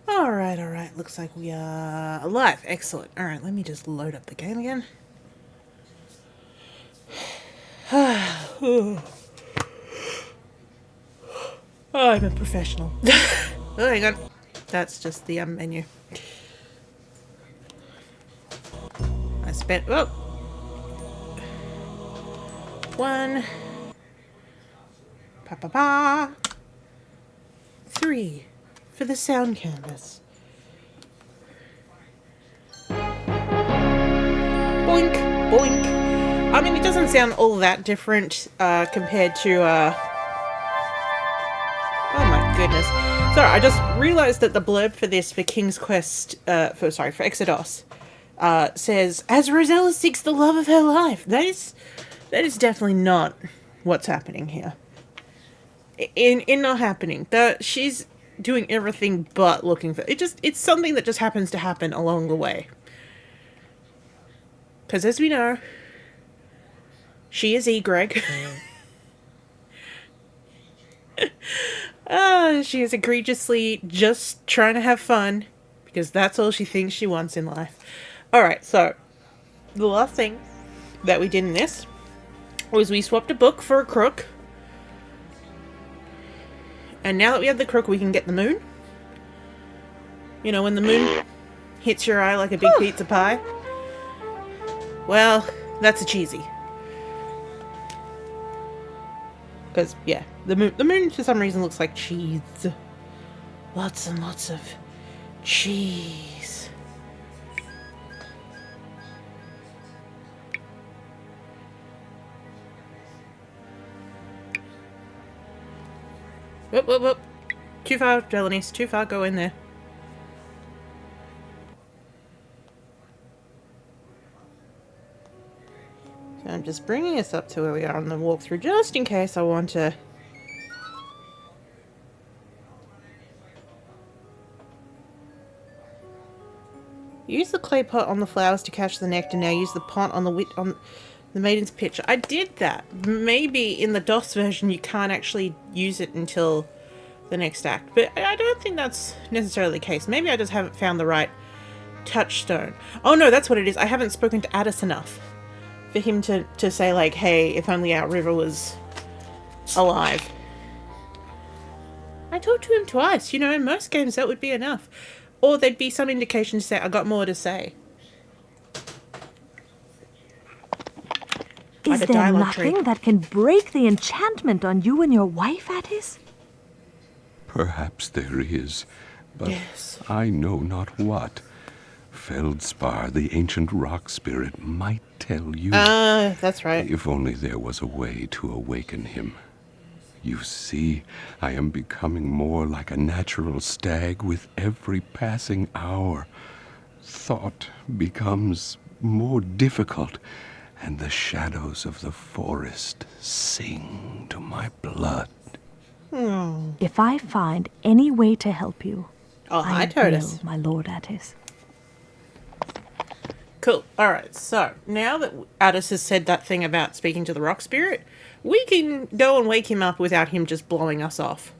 Alright, alright. Looks like we are alive. Excellent. Alright, let me just load up the game again. Oh, I'm a professional. Oh, hang on. That's just the menu. I spent... Oh! 1. Pa-pa-pa. 3. For the sound canvas. Boink, boink. I mean, it doesn't sound all that different compared to... Oh my goodness. Sorry, I just realised that the blurb for this, for King's Quest, for Exodus, says, as Rosella seeks the love of her life. That is definitely not what's happening here. In not happening. She's doing everything but looking for... It's something that just happens to happen along the way. Because as we know, she is Greg. She is egregiously just trying to have fun, because that's all she thinks she wants in life. Alright, so, the last thing that we did in this was we swapped a book for a crook. And now that we have the crook, we can get the moon. You know, when the moon hits your eye like a big pizza pie. Well, that's a cheesy. Because, yeah, the moon for some reason looks like cheese. Lots and lots of cheese. Whoop, whoop, whoop. Too far, Delanice. Too far. Go in there. So I'm just bringing us up to where we are on the walkthrough, just in case I want to... Use the clay pot on the flowers to catch the nectar. Now use the pot on the maiden's pitcher. I did that. Maybe in the DOS version you can't actually use it until the next act. But I don't think that's necessarily the case. Maybe I just haven't found the right touchstone. Oh no, that's what it is. I haven't spoken to Addis enough for him to say, like, hey, if only Outriver was alive. I talked to him twice. You know, in most games that would be enough. Or there'd be some indication to say, I got more to say. Is there nothing that can break the enchantment on you and your wife, Addis? Perhaps there is, but yes. I know not what. Feldspar, the ancient rock spirit, might tell you. That's right. If only there was a way to awaken him. You see, I am becoming more like a natural stag with every passing hour. Thought becomes more difficult, and the shadows of the forest sing to my blood. If I find any way to help you, I will, my lord Addis. Cool. Alright, so now that Addis has said that thing about speaking to the rock spirit, we can go and wake him up without him just blowing us off.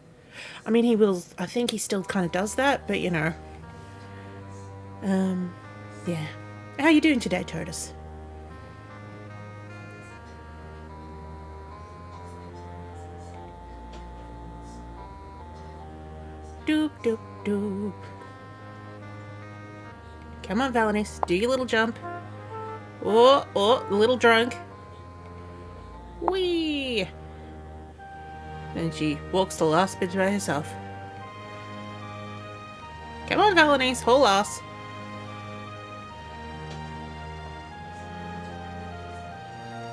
I mean, he will... I think he still kind of does that, but you know. Yeah. How you doing today, Tortoise? Doop, doop, doop. Come on, Valenice. Do your little jump. Oh, a little drunk. Whee! And she walks the last bit by herself. Come on, Valenice. Whole ass.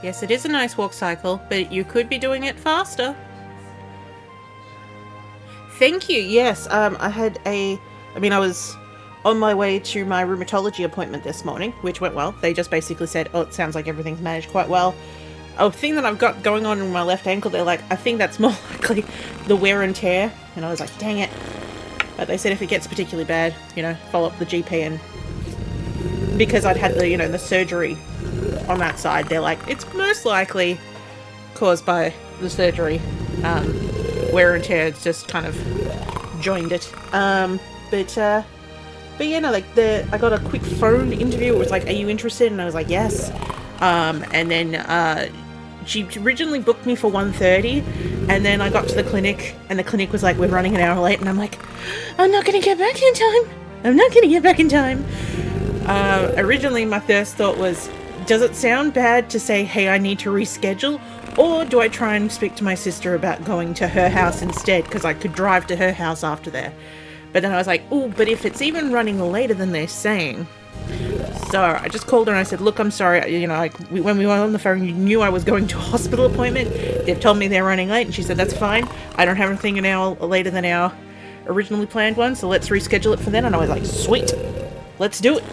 Yes, it is a nice walk cycle, but you could be doing it faster. Thank you. Yes, I was on my way to my rheumatology appointment this morning, which went well. They just basically said, oh, it sounds like everything's managed quite well. A thing that I've got going on in my left ankle, they're like, I think that's more likely the wear and tear. And I was like, dang it. But they said if it gets particularly bad, you know, follow up the GP. And because I'd had the, you know, the surgery on that side, they're like, it's most likely caused by the surgery. Wear and tear, it's just kind of joined it. But yeah, no, like I got a quick phone interview. It was like, "Are you interested?" And I was like, "Yes." And then she originally booked me for 1:30, and then I got to the clinic, and the clinic was like, "We're running an hour late," and I'm like, "I'm not gonna get back in time. I'm not gonna get back in time." Originally, my first thought was, does it sound bad to say, "Hey, I need to reschedule," or do I try and speak to my sister about going to her house instead, because I could drive to her house after there? But then I was like, "Oh, but if it's even running later than they're saying." So I just called her and I said, "Look, I'm sorry, you know, like, when we were on the phone, you knew I was going to a hospital appointment. They've told me they're running late." And she said, "That's fine. I don't have anything an hour later than our originally planned one, so let's reschedule it for then." And I was like, "Sweet, let's do it."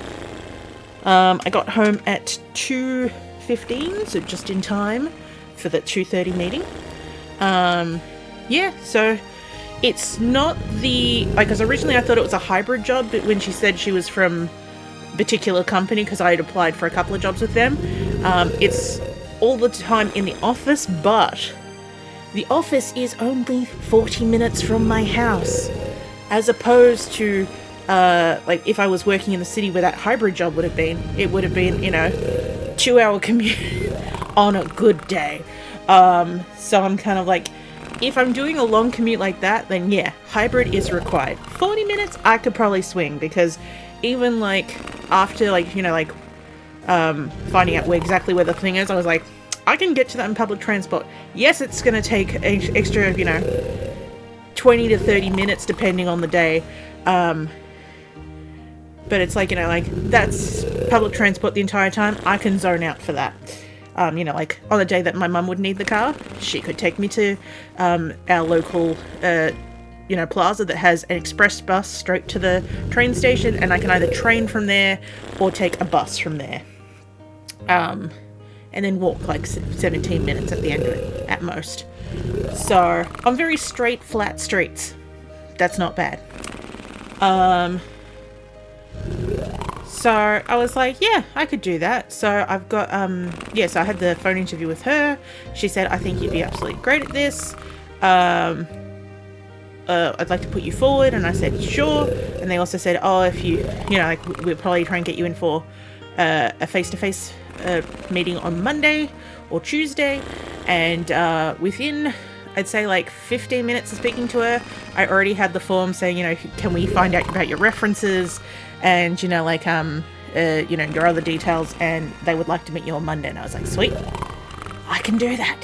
I got home at 2:15, so just in time for the 2:30 meeting. Yeah, so it's not because originally I thought it was a hybrid job, but when she said she was from a particular company, because I had applied for a couple of jobs with them, it's all the time in the office, but the office is only 40 minutes from my house, as opposed to like if I was working in the city where that hybrid job would have been, it would have been, 2-hour commute on a good day. So I'm kind of like, if I'm doing a long commute like that, then yeah, hybrid is required. 40 minutes, I could probably swing, because even like after finding out exactly where the thing is, I was like, I can get to that in public transport. Yes, it's going to take extra, 20 to 30 minutes depending on the day. But it's like, that's public transport the entire time. I can zone out for that. Like on the day that my mum would need the car, she could take me to our local, plaza that has an express bus straight to the train station, and I can either train from there or take a bus from there. And then walk like 17 minutes at the end of it, at most. So, on very straight, flat streets. That's not bad. So I was like, yeah, I could do that. So I've got, so I had the phone interview with her. She said, "I think you'd be absolutely great at this. I'd like to put you forward." And I said, "Sure." And they also said, "Oh, if you, we'll probably try and get you in for a face-to-face meeting on Monday or Tuesday." And within, I'd say, like 15 minutes of speaking to her, I already had the form saying, "Can we find out about your references and, your other details, and they would like to meet you on Monday." And I was like, "Sweet, I can do that."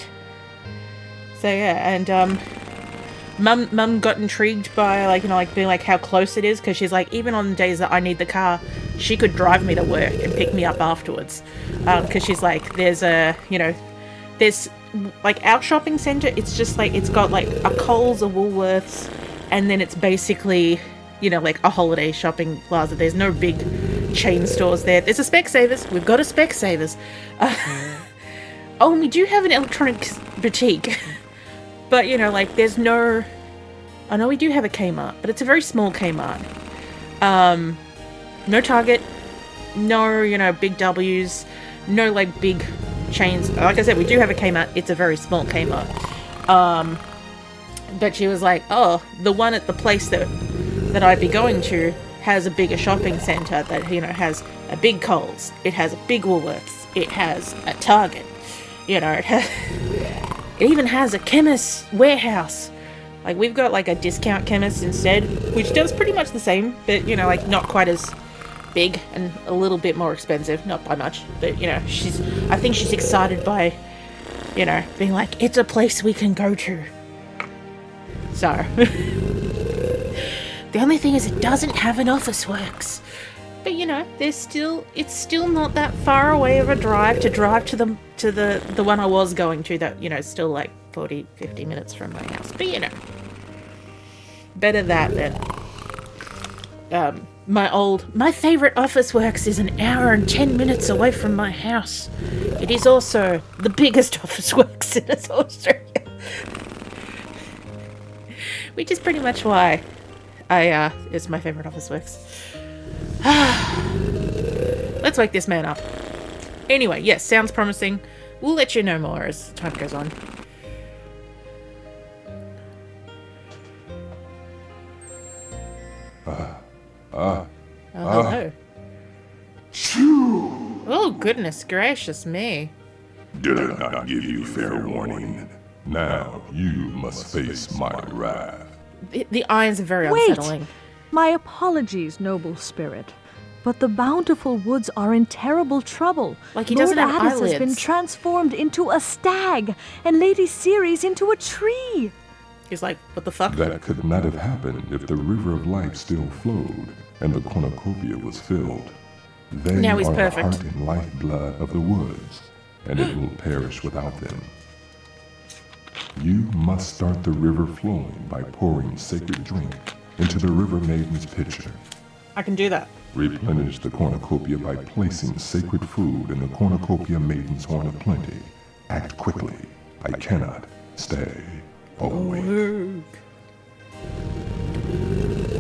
So yeah, and Mum got intrigued by being like how close it is, because she's like, even on days that I need the car, she could drive me to work and pick me up afterwards, because she's like, there's like our shopping centre, it's just like, it's got like a Coles, a Woolworths, and then it's basically like a holiday shopping plaza. There's no big chain stores there. There's a Specsavers. We've got a Specsavers. Oh, and we do have an electronics boutique. But, there's no... I know we do have a Kmart, but it's a very small Kmart. No Target. No, big W's. No, big chains. Like I said, we do have a Kmart. It's a very small Kmart. But she was like, "Oh, the one at the place that I'd be going to has a bigger shopping centre that, has a big Coles. It has a big Woolworths. It has a Target. It even has a chemist's warehouse. Like, we've got, a discount chemist instead, which does pretty much the same, but, not quite as big and a little bit more expensive. Not by much, but, I think she's excited by, being like, it's a place we can go to. So... The only thing is, it doesn't have an Officeworks. But it's still not that far away of a drive to the one I was going to, that, still like 40, 50 minutes from my house. But better that than my favourite Officeworks is an hour and 10 minutes away from my house. It is also the biggest Officeworks in Australia. Which is pretty much why it's my favourite Officeworks. Let's wake this man up. Anyway, yes, sounds promising. We'll let you know more as time goes on. Oh, hello. Oh, goodness gracious me. Did I not give you fair warning? Now you must face my wrath. The irons are very Wait! unsettling. My apologies, noble spirit. But the bountiful woods are in terrible trouble. Like he Lord doesn't have Addis has been eyelids. transformed into a stag, and Lady Ceres into a tree. He's like, what the fuck? That could not have happened if the river of life still flowed and the cornucopia was filled. They Now he's are perfect. the heart and lifeblood of the woods, and it will perish without them. You must start the river flowing by pouring sacred drink into the river maiden's pitcher. I can do that. Replenish the cornucopia by placing sacred food in the cornucopia maiden's horn of plenty. Act quickly. I cannot stay awake.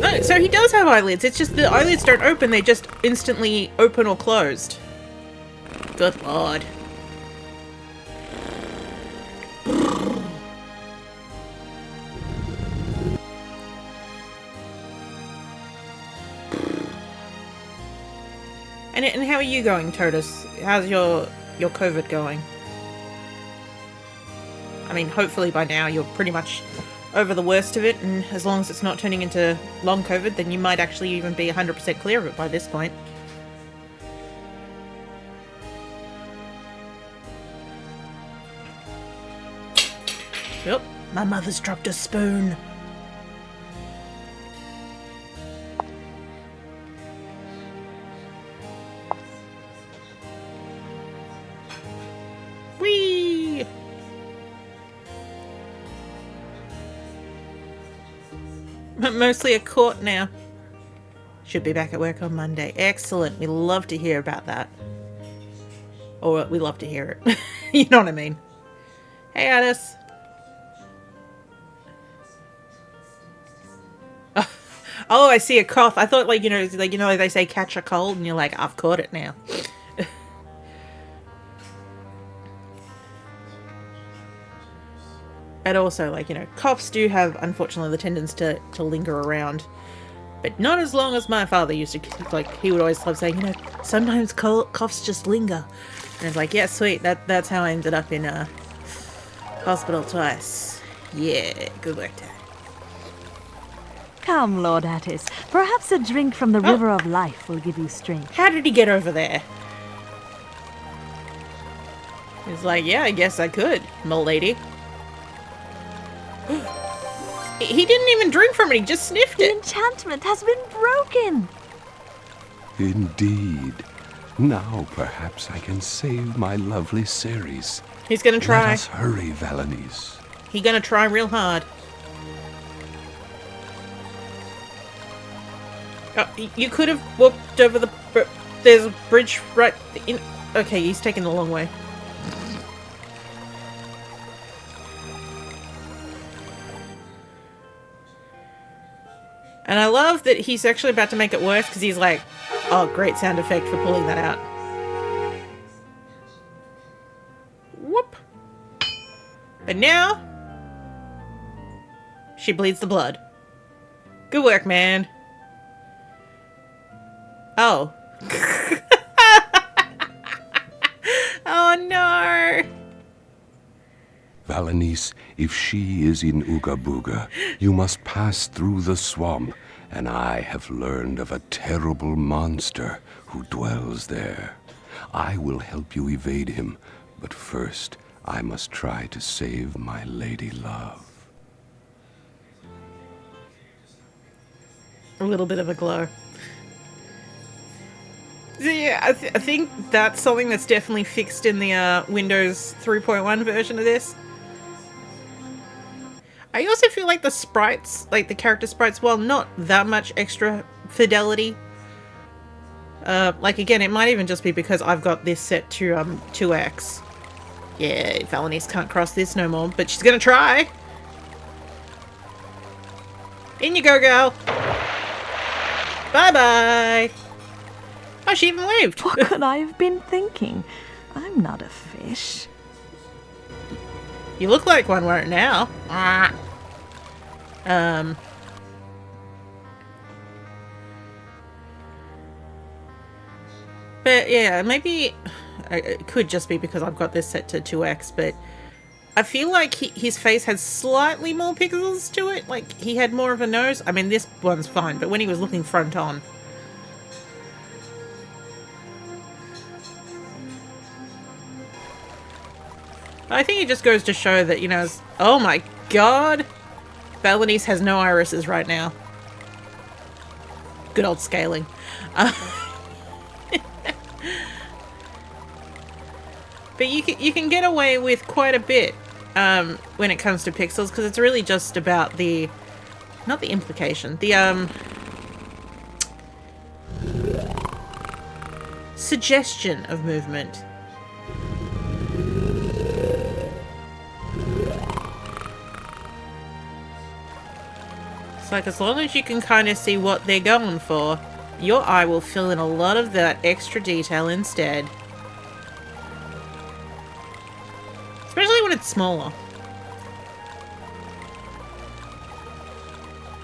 No, so he does have eyelids. It's just the eyelids don't open. They just instantly open or closed. Good lord. And how are you going, Totus? How's your COVID going? I mean, hopefully by now you're pretty much over the worst of it, and as long as it's not turning into long COVID, then you might actually even be 100% clear of it by this point. Yep, my mother's dropped a spoon. Whee! Mostly a court now. Should be back at work on Monday. Excellent. We love to hear about that. Or we love to hear it. You know what I mean. Hey, Addis. Oh, I see a cough. I thought, like they say catch a cold, and you're like, I've caught it now. And also, coughs do have, unfortunately, the tendency to linger around. But not as long as my father used to, he would always love saying, sometimes coughs just linger. And it's like, yeah, sweet, that's how I ended up in hospital twice. Yeah, good work, Dad. Come, Lord Attis. Perhaps a drink from the River of Life will give you strength. How did he get over there? He's like, yeah, I guess I could, m'lady. He didn't even drink from it, he just sniffed The it. enchantment has been broken. Indeed. Now perhaps I can save my lovely Ceres. He's gonna Let try. us hurry, Valanice. He's gonna try real hard. Oh, you could have walked over the... There's a bridge right in... Okay, he's taking the long way. And I love that he's actually about to make it worse because he's like, oh, great sound effect for pulling that out. Whoop. But now, she bleeds the blood. Good work, man. Oh. Oh, no. Valanice, if she is in Ooga Booga, you must pass through the swamp, and I have learned of a terrible monster who dwells there. I will help you evade him, but first I must try to save my lady love. A little bit of a glow. So yeah, I think that's something that's definitely fixed in the Windows 3.1 version of this. I also feel like the sprites, like the character sprites, while not that much extra fidelity. Again, it might even just be because I've got this set to 2x. Yeah, Valanice can't cross this no more, but she's gonna try. In you go, girl. Bye-bye. Oh, she even waved. What could I have been thinking? I'm not a fish. You look like one right now. But yeah, maybe it could just be because I've got this set to 2x, but I feel like his face had slightly more pixels to it. Like, he had more of a nose. I mean, this one's fine, but when he was looking front on. I think it just goes to show that, you know, oh my god! Valenice has no irises right now. Good old scaling. But you can get away with quite a bit when it comes to pixels, because it's really just about the, not the implication, the suggestion of movement. It's like, as long as you can kind of see what they're going for, your eye will fill in a lot of that extra detail instead. Especially when it's smaller.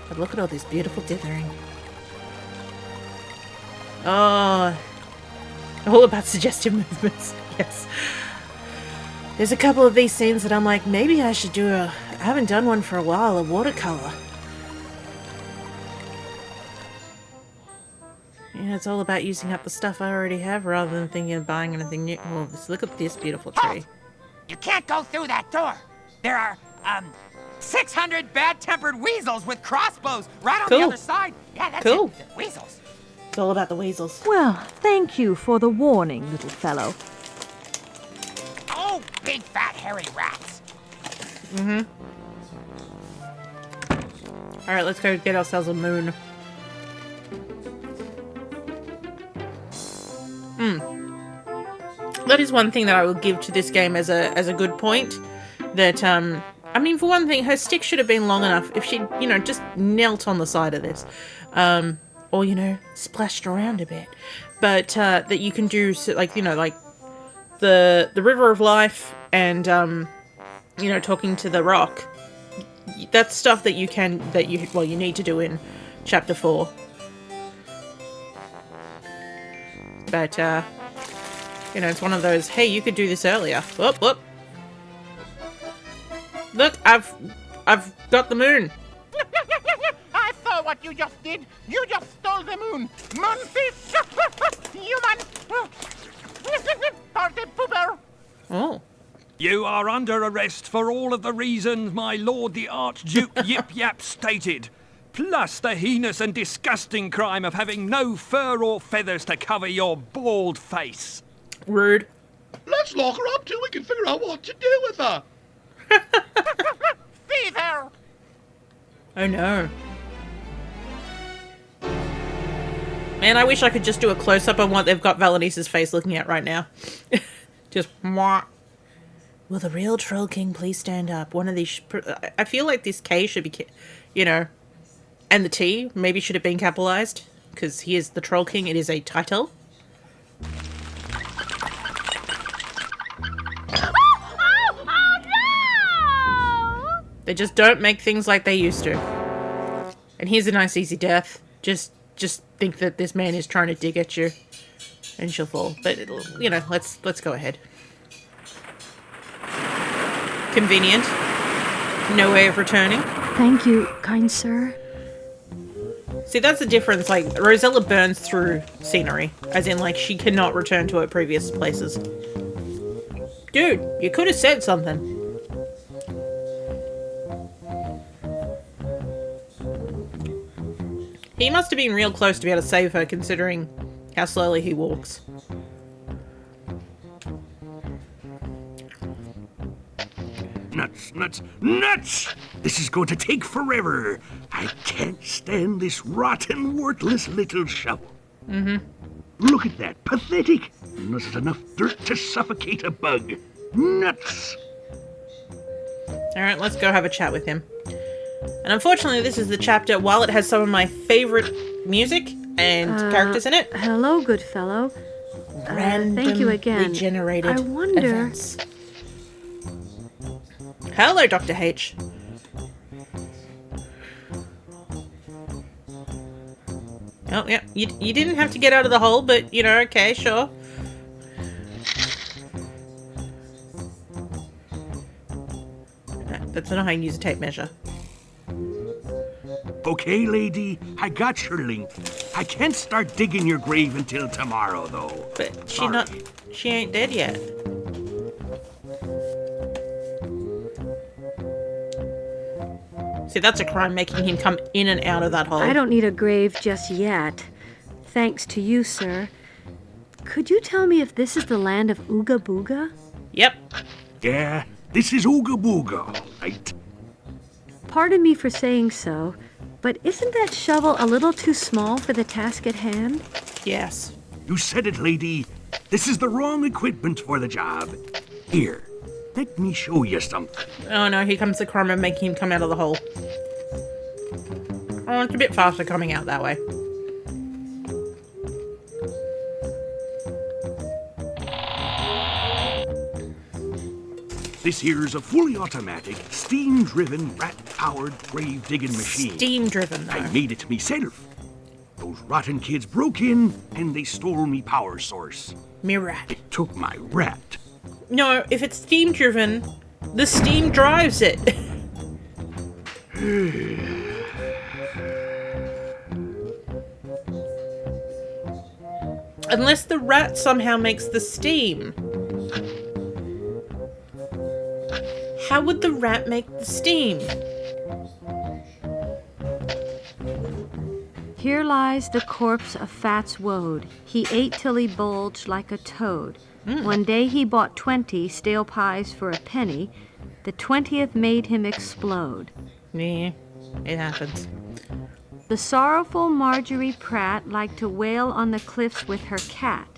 But look at all this beautiful dithering. Oh, all about suggestive movements. Yes. There's a couple of these scenes that I'm like, maybe I should do I haven't done one for a while, a watercolor. Yeah, it's all about using up the stuff I already have rather than thinking of buying anything new. Oh, look at this beautiful tree. You can't go through that door. There are, 600 bad-tempered weasels with crossbows right on the other side. Yeah, that's cool. it. The weasels. It's all about the weasels. Well, thank you for the warning, little fellow. Oh, big fat hairy rats. Mm-hmm. Alright, let's go get ourselves a moon. That is one thing that I will give to this game as a good point. That, I mean, for one thing, her stick should have been long enough if she'd, you know, just knelt on the side of this. Or, you know, splashed around a bit. But, that you can do, like, you know, like, the River of Life and, you know, talking to the rock. That's stuff that you need to do in Chapter 4. But, you know, it's one of those, hey, you could do this earlier. Whoop, whoop. Look, I've got the moon. I saw what you just did. You just stole the moon. Moon thief. Human. Party pooper. Oh. You are under arrest for all of the reasons my lord the Archduke Yip Yap stated, plus the heinous and disgusting crime of having no fur or feathers to cover your bald face. Rude. Let's lock her up till we can figure out what to do with her. Fever. Oh no. Man, I wish I could just do a close-up on what they've got Valenice's face looking at right now. Just mwah. Will the real Troll King please stand up? One of these... I feel like this K should be... You know... And the T maybe should have been capitalized. Because he is the Troll King. It is a title. They just don't make things like they used to. And here's a nice easy death. Just think that this man is trying to dig at you. And she'll fall. But, you know, let's go ahead. Convenient. No way of returning. Thank you, kind sir. See, that's the difference. Like, Rosella burns through scenery. As in, like, she cannot return to her previous places. Dude, you could have said something. He must have been real close to be able to save her, considering how slowly he walks. Nuts, nuts, nuts! This is going to take forever. I can't stand this rotten, worthless little shovel. Mm-hmm. Look at that. Pathetic. Unless it's enough dirt to suffocate a bug. Nuts! Alright, let's go have a chat with him. And unfortunately, this is the chapter, while it has some of my favorite music and characters in it. Hello, good fellow. Thank you again. Generated I wonder... events. Hello, Dr. H. Oh, yeah. You didn't have to get out of the hole, but, you know, okay, sure. That's not how you use a tape measure. Okay, lady, I got your length. I can't start digging your grave until tomorrow, though. But Sorry. she ain't dead yet. See, that's a crime, making him come in and out of that hole. I don't need a grave just yet. Thanks to you, sir. Could you tell me if this is the land of Ooga Booga? Yep. Yeah, this is Ooga Booga, all right. Pardon me for saying so, but isn't that shovel a little too small for the task at hand? Yes. You said it, lady. This is the wrong equipment for the job. Here, let me show you something. Oh no, here comes the crime of making him come out of the hole. Oh, it's a bit faster coming out that way. This here's a fully automatic, steam-driven, rat-powered grave-digging machine. Steam-driven, though. I made it myself. Those rotten kids broke in, and they stole me power source. Me rat. It took my rat. No, if it's steam-driven, the steam drives it. Unless the rat somehow makes the steam. How would the rat make the steam? Here lies the corpse of Fats Woad. He ate till he bulged like a toad. One day he bought 20 stale pies for a penny. The 20th made him explode. Yeah, it happens. The sorrowful Marjorie Pratt liked to wail on the cliffs with her cat.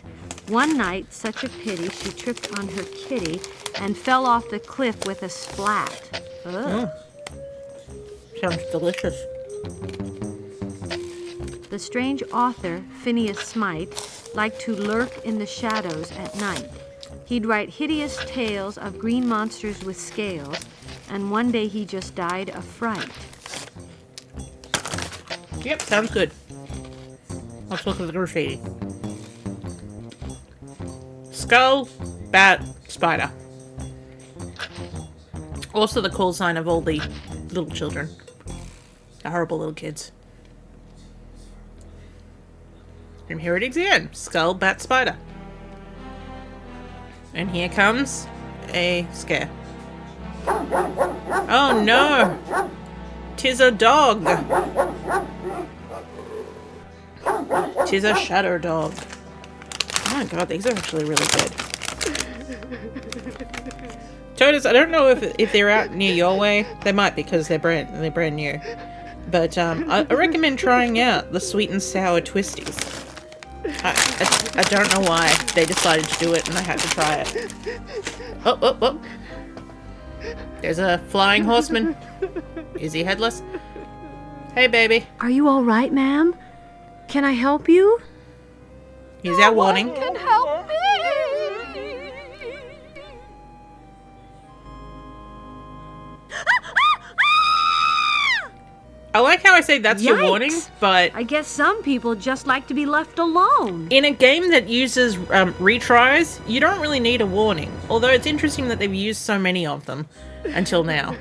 One night, such a pity, she tripped on her kitty and fell off the cliff with a splat. Ugh. Sounds delicious. The strange author, Phineas Smythe, liked to lurk in the shadows at night. He'd write hideous tales of green monsters with scales, and one day he just died of fright. Yep, sounds good. Let's look at the graffiti. Skull, bat, spider. Also the call sign of all the little children. The horrible little kids. And here it is again. Skull, bat, spider. And here comes a scare. Oh no! 'Tis a dog! 'Tis a shadow dog. Oh my god, these are actually really good. Todas, I don't know if they're out near your way. They might because they're brand new. But I recommend trying out the sweet and sour twisties. I don't know why they decided to do it and I had to try it. Oh, oh, oh. There's a flying horseman. Is he headless? Hey, baby. Are you all right, ma'am? Can I help you? Here's our warning. Can help me. I like how I say that's your warning, Yikes. but I guess some people just like to be left alone. in a game that uses retries, you don't really need a warning. Although it's interesting that they've used so many of them until now.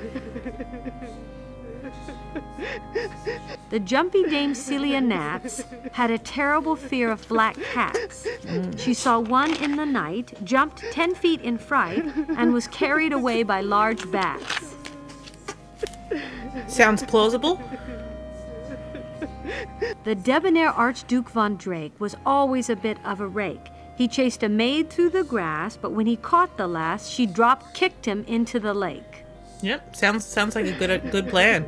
The jumpy Dame Celia Gnats had a terrible fear of black cats. She saw one in the night, jumped 10 feet in fright, and was carried away by large bats. Sounds plausible. The debonair Archduke von Drake was always a bit of a rake. He chased a maid through the grass, but when he caught the lass, she drop-kicked him into the lake. Yep, sounds like a good plan.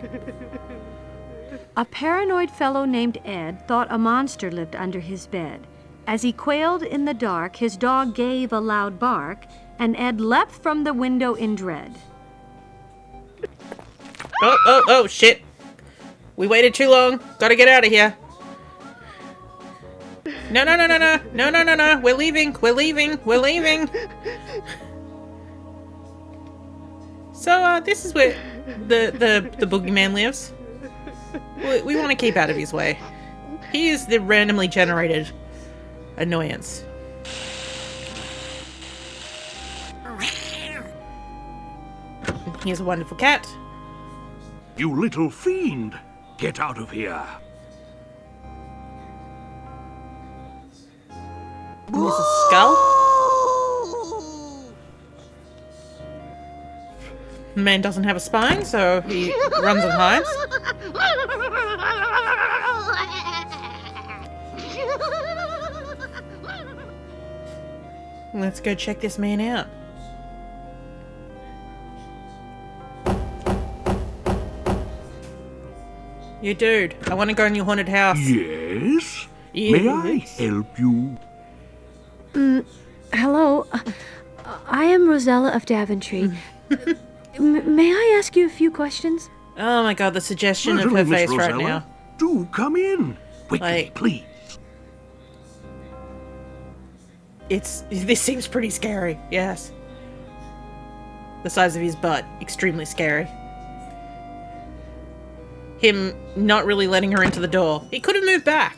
A paranoid fellow named Ed thought a monster lived under his bed. As he quailed in the dark, his dog gave a loud bark, and Ed leapt from the window in dread. Oh, shit. We waited too long. Gotta get out of here. No. We're leaving. So, this is where the boogeyman lives. We want to keep out of his way. He is the randomly generated annoyance. Here's a wonderful cat. You little fiend! Get out of here! There's a skull. The man doesn't have a spine, so he runs and hides. Let's go check this man out. You dude, I want to go in your haunted house. Yes? Yes. May I help you? Hello. I am Rosella of Daventry. May I ask you a few questions? Oh my god, the suggestion of her Certainly, Miss face right Rosella. now. Do come in. Quickly, please. This seems pretty scary, yes. The size of his butt, extremely scary. Him not really letting her into the door. He could have moved back.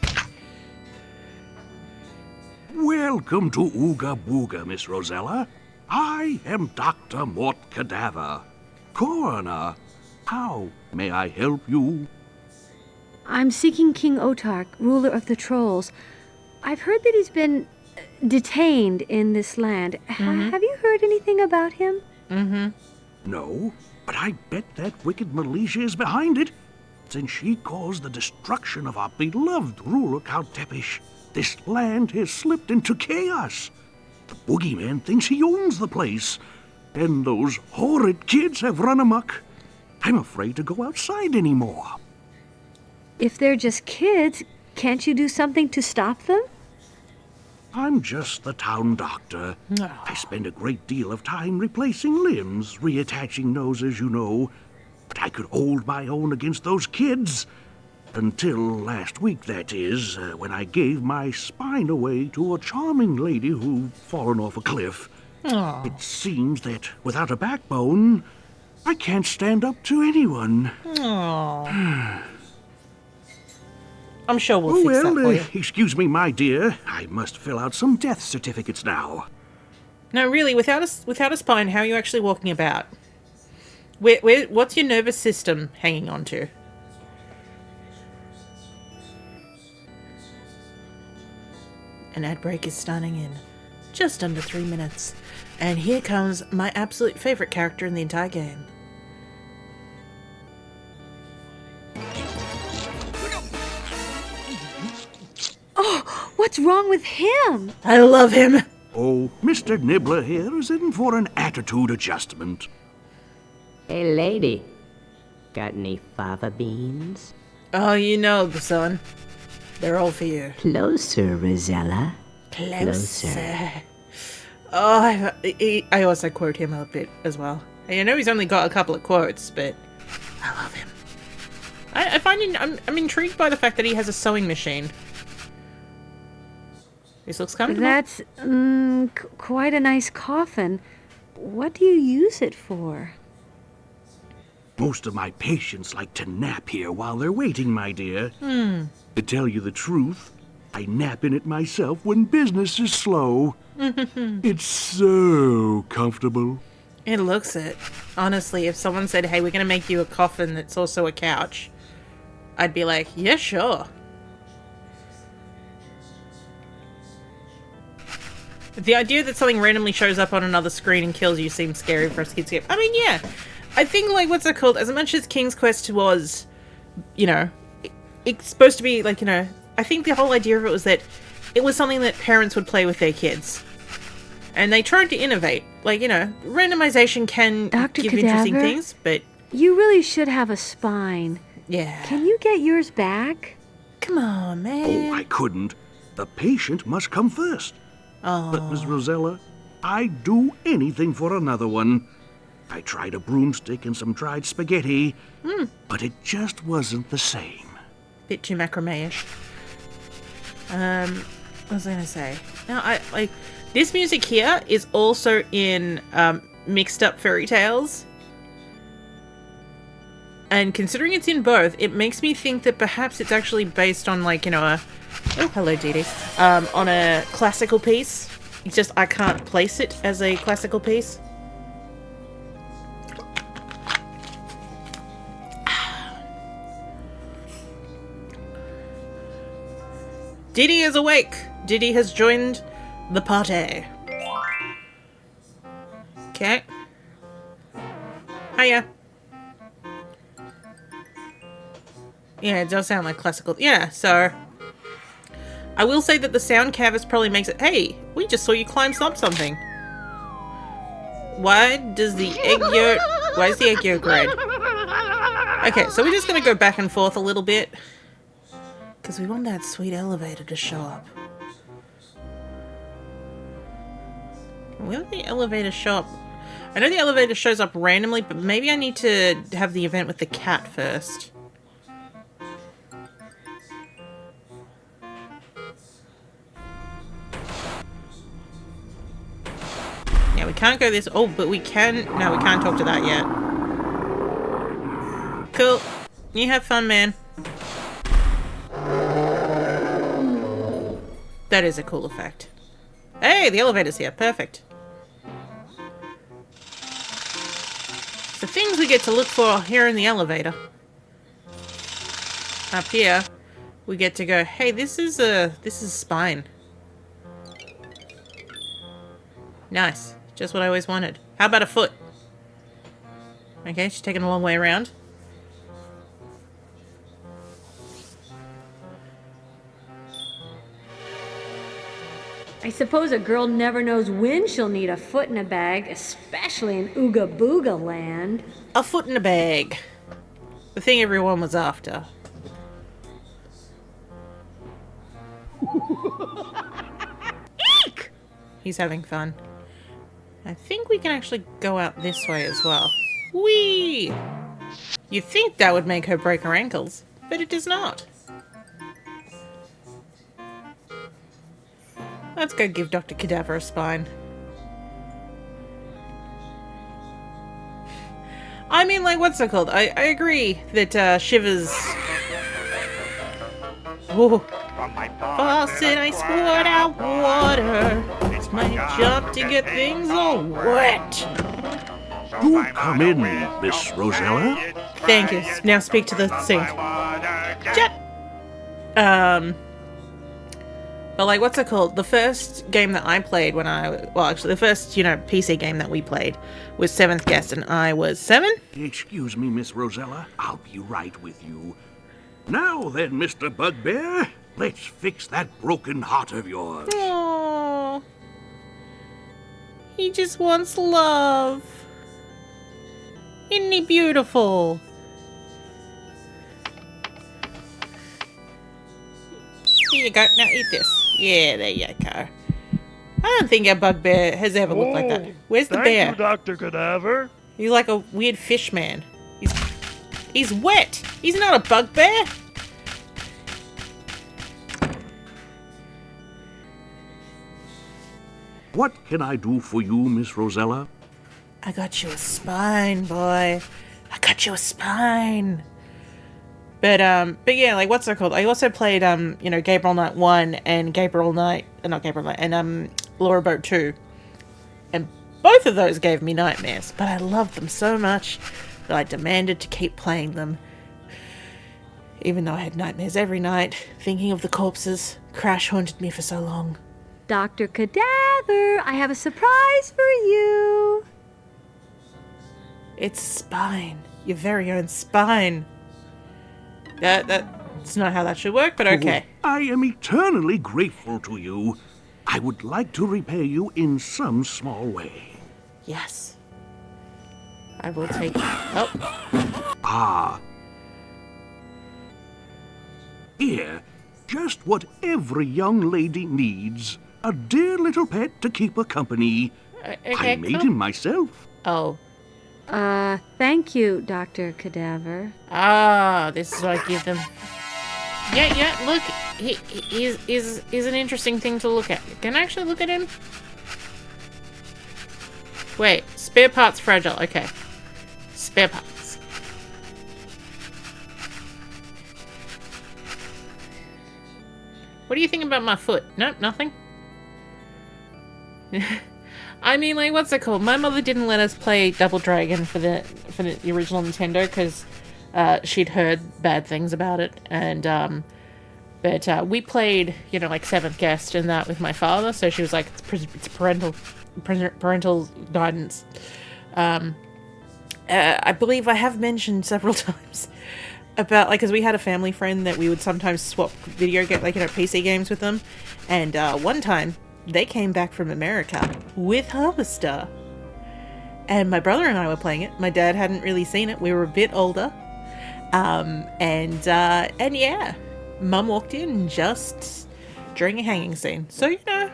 Welcome to Ooga Booga, Miss Rosella. I am Dr. Mort Cadaver, coroner. How may I help you? I'm seeking King Otark, ruler of the trolls. I've heard that he's been detained in this land. Have you heard anything about him? No, but I bet that wicked militia is behind it. Since she caused the destruction of our beloved ruler, Count Tepish, this land has slipped into chaos. The boogeyman thinks he owns the place, and those horrid kids have run amok. I'm afraid to go outside anymore. If they're just kids, can't you do something to stop them? I'm just the town doctor. I spend a great deal of time replacing limbs, reattaching noses, you know. But I could hold my own against those kids. Until last week, that is, when I gave my spine away to a charming lady who'd fallen off a cliff. Aww. It seems that without a backbone, I can't stand up to anyone. Aww. I'm sure we'll fix that for you. Excuse me, my dear. I must fill out some death certificates now. No, really, without a spine, how are you actually walking about? What's your nervous system hanging on to? An ad break is starting in just under 3 minutes. And here comes my absolute favourite character in the entire game. Oh, what's wrong with him? I love him! Oh, Mr. Nibbler here is in for an attitude adjustment. Hey, lady. Got any fava beans? Oh, you know, son. They're all for you. Closer, Rosella. Closer. Oh, I also quote him a bit as well. I know he's only got a couple of quotes, but I love him. I find him, I'm intrigued by the fact that he has a sewing machine. This looks comfortable. That's quite a nice coffin. What do you use it for? Most of my patients like to nap here while they're waiting, my dear. To tell you the truth, I nap in it myself when business is slow. It's so comfortable. It looks it. Honestly, if someone said, hey, we're going to make you a coffin that's also a couch, I'd be like, yeah, sure. The idea that something randomly shows up on another screen and kills you seems scary for us kids to get. I mean, yeah. I think, like, what's it called? As much as King's Quest was, you know, it's supposed to be, like, you know, I think the whole idea of it was that it was something that parents would play with their kids. And they tried to innovate. Like, you know, randomization can Dr. give Cadaver, interesting things, but... You really should have a spine. Yeah. Can you get yours back? Come on, man. Oh, I couldn't. The patient must come first. Oh. But, Miss Rosella, I'd do anything for another one. I tried a broomstick and some dried spaghetti, but it just wasn't the same. Bit too macrame-ish. What was I gonna say? No, I this music here is also in Mixed Up Fairy Tales. And considering it's in both, it makes me think that perhaps it's actually based on, like, you know, oh, hello, Dee Dee. On a classical piece. It's just I can't place it as a classical piece. Diddy is awake. Diddy has joined the party. Okay. Hiya. Yeah, it does sound like classical. Yeah, so... I will say that the sound canvas probably makes it... Hey, we just saw you climb up something. Why does the egg yolk... Why is the egg yolk red? Okay, so we're just going to go back and forth a little bit. Because we want that sweet elevator to show up. Will the elevator show up? I know the elevator shows up randomly, but maybe I need to have the event with the cat first. Yeah, we can't go this... Oh, but we can... No, we can't talk to that yet. Cool. You have fun, man. That is a cool effect. Hey, the elevator's here. Perfect. The things we get to look for here in the elevator. Up here, we get to go, hey, this is spine. Nice. Just what I always wanted. How about a foot? Okay, she's taking a long way around. I suppose a girl never knows when she'll need a foot in a bag, especially in Ooga Booga land. A foot in a bag. The thing everyone was after. Eek! He's having fun. I think we can actually go out this way as well. Whee! You'd think that would make her break her ankles, but it does not. Let's go give Dr. Cadaver a spine. I mean, like, what's it called? I agree that Shivers... Oh. Faucet, I squirt out water. It's my job to get things all wet. Do come in, Miss Rosella. Thank you. Now speak to the sink. Jet! But, like, what's it called? The first game that I played when I... Well, actually, the first, you know, PC game that we played was 7th Guest, and I was 7? Excuse me, Miss Rosella. I'll be right with you. Now then, Mr. Bugbear, let's fix that broken heart of yours. Aww. He just wants love. Isn't he beautiful? Here you go. Now eat this. Yeah, there you go. I don't think a bugbear has ever looked like that. Where's the bear? Thank you, Dr. Cadaver. He's like a weird fish man. He's wet. He's not a bugbear. What can I do for you, Miss Rosella? I got you a spine, boy. I got you a spine. But yeah, like, what's it called? I also played, you know, Gabriel Knight 1 and Laura Boat 2. And both of those gave me nightmares, but I loved them so much that I demanded to keep playing them. Even though I had nightmares every night, thinking of the corpses. Crash haunted me for so long. Dr. Cadaver, I have a surprise for you. It's spine. Your very own spine. That's not how that should work, but okay. Oh, I am eternally grateful to you. I would like to repay you in some small way. Yes. I will take... Oh. Ah. Here, just what every young lady needs. A dear little pet to keep her company. Okay, I made him myself. Oh. Thank you, Dr. Cadaver. Ah, this is what I give them. Yeah, look. He's an interesting thing to look at. Can I actually look at him? Wait, spare parts fragile. Okay. Spare parts. What do you think about my foot? Nope, nothing. I mean, like, what's it called? My mother didn't let us play Double Dragon for the original Nintendo because she'd heard bad things about it, and but we played, you know, like Seventh Guest and that with my father. So she was like, it's parental guidance. I believe I have mentioned several times about, like, because we had a family friend that we would sometimes swap video game, like, you know, PC games with them, and one time they came back from America with Harvester, and my brother and I were playing it. My dad hadn't really seen it. We were a bit older, and yeah, Mum walked in just during a hanging scene. So, you know,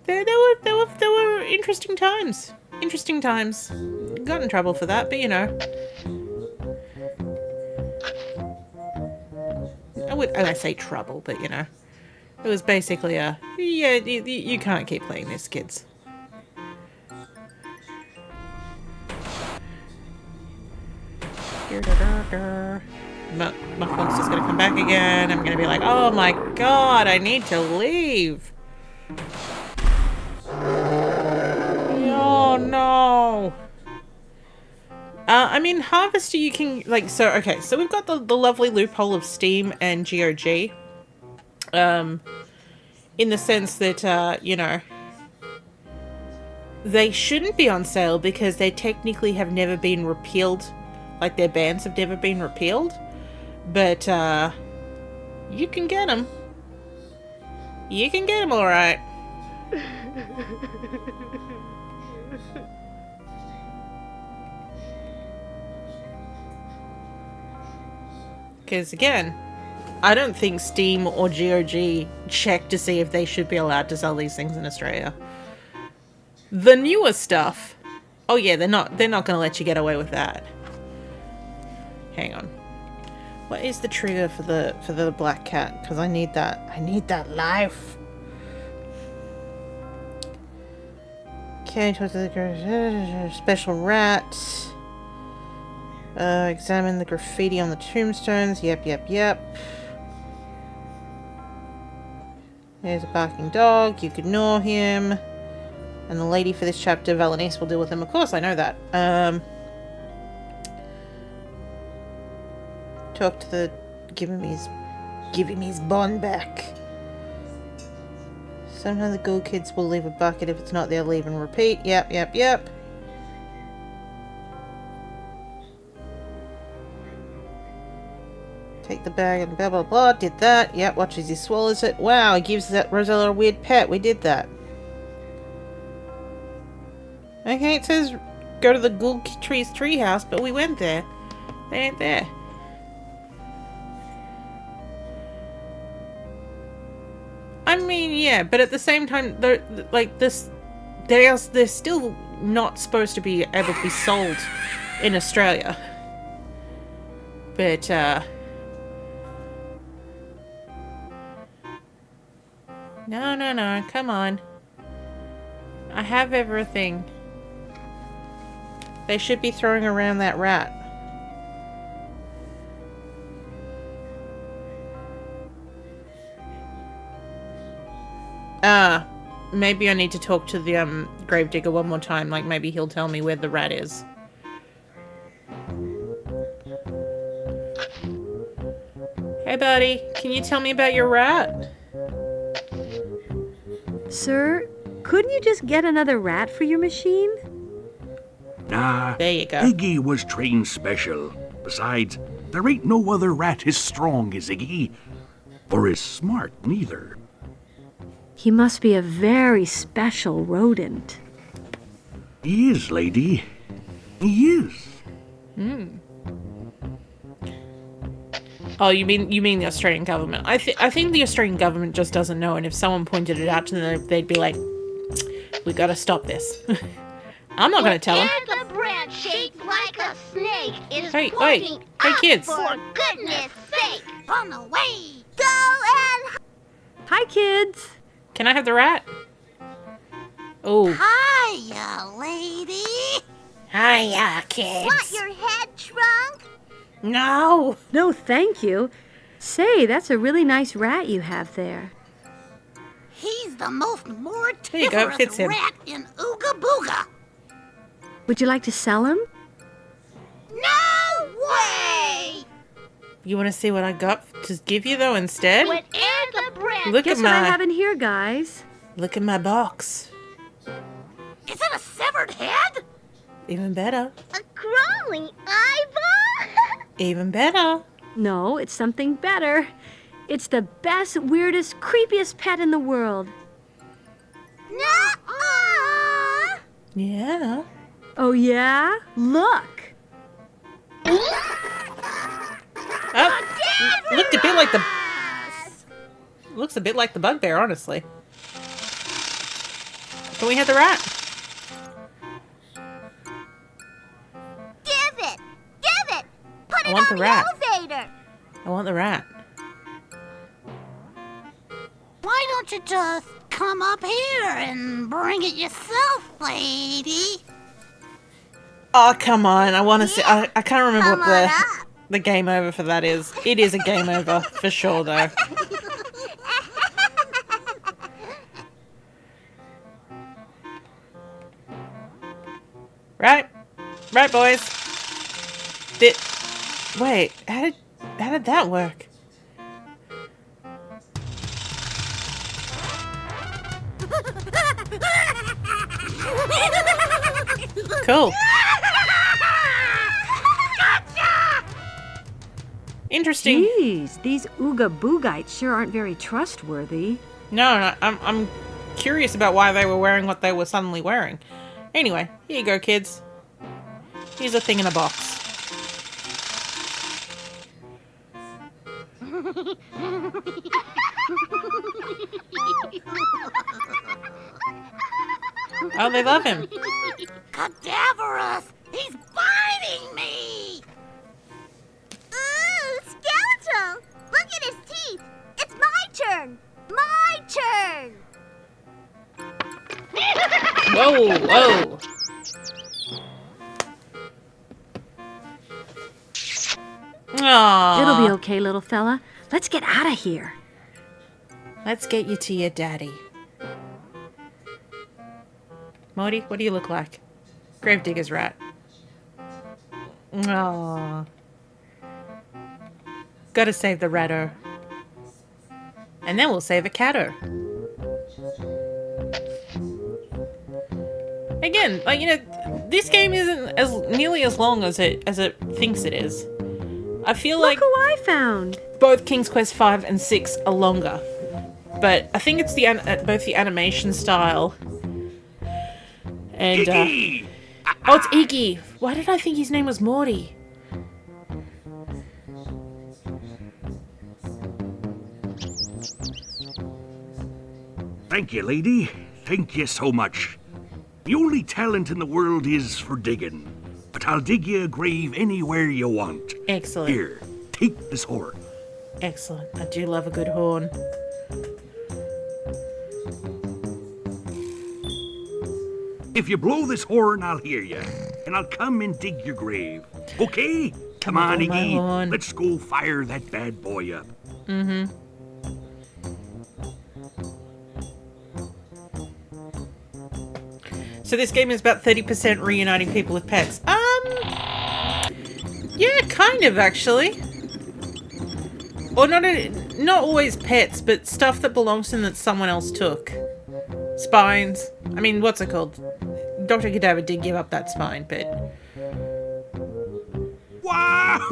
there were interesting times. Interesting times. Got in trouble for that, but you know. I say trouble, but you know. It was basically a, yeah, you can't keep playing this, kids. My phone's just gonna come back again. I'm gonna be like, oh my god, I need to leave. Oh no. I mean, Harvester, you can, like, so, okay, so we've got the lovely loophole of Steam and GOG. In the sense that, you know, they shouldn't be on sale because they technically have never been repealed. Like, their bans have never been repealed. But, you can get them. You can get them alright. Because, again, I don't think Steam or GOG check to see if they should be allowed to sell these things in Australia. The newer stuff, oh yeah, they're not going to let you get away with that. Hang on. What is the trigger for the black cat? Because I need that. I need that life. Okay, talk to the special rat. Examine the graffiti on the tombstones. Yep. There's a barking dog. You can ignore him. And the lady for this chapter, Valenice, will deal with him. Of course, I know that. Talk to the... Give him his bond back. Sometimes the ghoul kids will leave a bucket. If it's not, they'll leave and repeat. Yep. Take the bag and blah blah blah. Did that. Yep, watch as he swallows it. Wow, he gives that Rosella a weird pet. We did that. Okay, it says go to the Ghoul Tree's treehouse, but we went there. They ain't there. I mean, yeah, but at the same time, they're like this. They're still not supposed to be able to be sold in Australia. But no, come on. I have everything. They should be throwing around that rat. Maybe I need to talk to the gravedigger one more time. Like, maybe he'll tell me where the rat is. Hey buddy, can you tell me about your rat? Sir, couldn't you just get another rat for your machine? Nah, there you go. Iggy was trained special. Besides, there ain't no other rat as strong as Iggy. Or as smart, neither. He must be a very special rodent. He is, lady. He is. Oh, you mean the Australian government? I think the Australian government just doesn't know, and if someone pointed it out to them, they'd be like, "We gotta stop this." I'm not gonna tell them. And the branch shaped like a snake is Hey, pointing hey, up, kids! for goodness sake! On the way! Go and... Hi, kids! Can I have the rat? Oh. Hiya, lady! Hiya, kids! Want your head shrunk? No! No, thank you. Say, that's a really nice rat you have there. He's the most There you go, mortiferous fits him. rat in Ooga Booga. Would you like to sell him? No way! You want to see what I got to give you though instead? Whatever the bread. Look Guess at what I my have in here, guys? look at my box. Is it a severed head? Even better. A crawling eyeball? Even better. No, it's something better. It's the best, weirdest, creepiest pet in the world. Nuh-uh! Yeah. Oh, yeah? Look! Oh, looked a bit like the. Looks a bit like the bugbear, honestly. Can we have the rat? Give it! Give it! Put I it want on the the rat. elevator! I want the rat. Why don't you just come up here and bring it yourself, lady? Oh, come on. I want to see. I can't remember Come what on up. the game over for that is. It is a game over for sure, though. Right? Right, boys. Wait, how did that work? Cool. Interesting. Jeez, these Ooga Boogites sure aren't very trustworthy. No, I'm curious about why they were wearing what they were suddenly wearing. Anyway, here you go, kids. Here's a thing in a box. Oh, they love him. Cadaverous! He's biting me! Ooh, skeletal! Look at his teeth! It's my turn! My turn! Whoa, whoa. Aww. It'll be okay, little fella. Let's get out of here. Let's get you to your daddy. Morty, what do you look like? Gravedigger's rat. Aww. Gotta save the ratter. And then we'll save a catter. Again, like, you know, this game isn't as nearly as long as it thinks it is. I feel like Look who I found. both King's Quest 5 and 6 are longer. But I think it's both the animation style and Iggy! oh, it's Iggy. Why did I think his name was Morty? Thank you, lady. Thank you so much. The only talent in the world is for digging. But I'll dig you a grave anywhere you want. Excellent. Here, take this horn. Excellent. I do love a good horn. If you blow this horn, I'll hear you. And I'll come and dig your grave. Okay? Come on, blow my Iggy. horn. Let's go fire that bad boy up. Mm-hmm. So this game is about 30% reuniting people with pets. Yeah, kind of actually. Or not always pets, but stuff that belongs to them that someone else took. Spines. I mean, what's it called? Dr. Cadaver did give up that spine, but... Wahoo!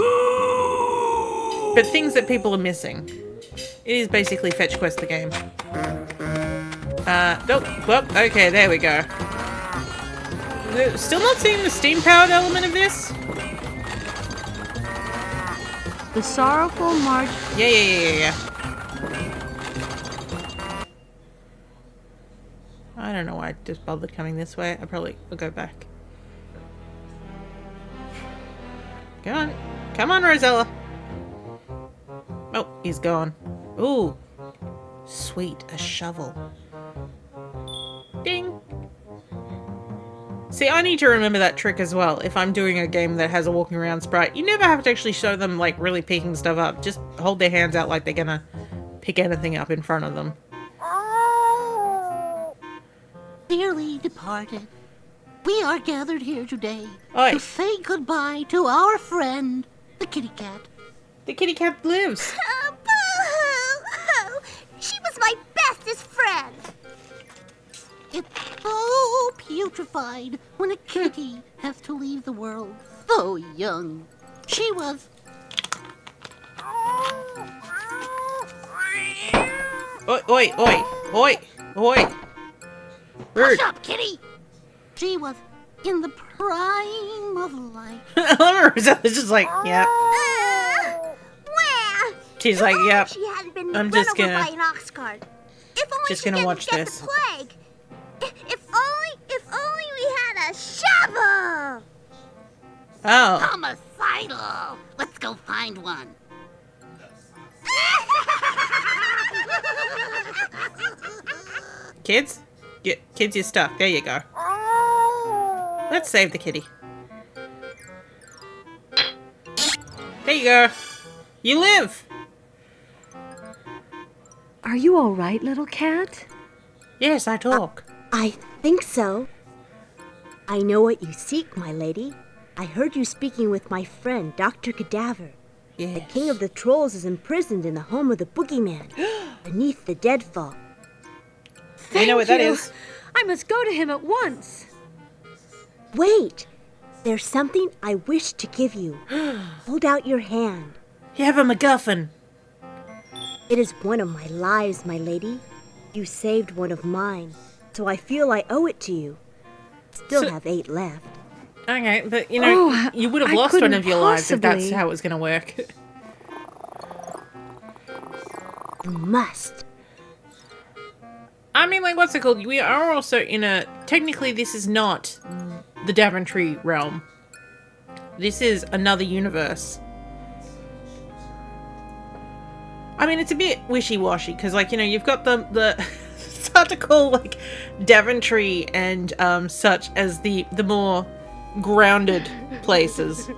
But things that people are missing. It is basically Fetch Quest the game. Oh, well, okay, there we go. Still not seeing the steam-powered element of this? The sorrowful march. Yeah. I don't know why I just bothered coming this way. I probably will go back. Come on. Come on, Rosella. Oh, he's gone. Ooh. Sweet, a shovel. Ding. See, I need to remember that trick as well. If I'm doing a game that has a walking around sprite, you never have to actually show them, like, really picking stuff up. Just hold their hands out like they're gonna pick anything up in front of them. Dearly departed, we are gathered here today Oi. to say goodbye to our friend, the kitty cat. The kitty cat lives. Oh, boo-hoo! She was my bestest friend. It's so putrefied when a kitty has to leave the world so young. She was... Oi, oi, oi, oi, oi. Rude. Hush up, kitty! She was in the prime of life. I love her. Rosella's just like, yeah. Where? She's like, yep. She hadn't been I'm run just over gonna- by an ox cart. If only just she gonna didn't watch get this. the plague. If only we had a shovel. Oh. Homicidal. Let's go find one. Kids? Get kids your stuff. There you go. Let's save the kitty. There you go. You live. Are you all right, little cat? Yes, I talk. I think so. I know what you seek, my lady. I heard you speaking with my friend, Dr. Cadaver. Yes. The king of the trolls is imprisoned in the home of the boogeyman, beneath the deadfall. You know what that is? I must go to him at once. Wait! There's something I wish to give you. Hold out your hand. You have a MacGuffin. It is one of my lives, my lady. You saved one of mine, so I feel I owe it to you. Still have 8 left. Okay, but you know, you would have lost one of your lives if that's possibly. how it was going to work. You must. I mean, like, what's it called? We are also in a... Technically, this is not the Daventry realm. This is another universe. I mean, it's a bit wishy-washy, because, like, you know, you've got the it's hard to call, like, Daventry and such as the more grounded places.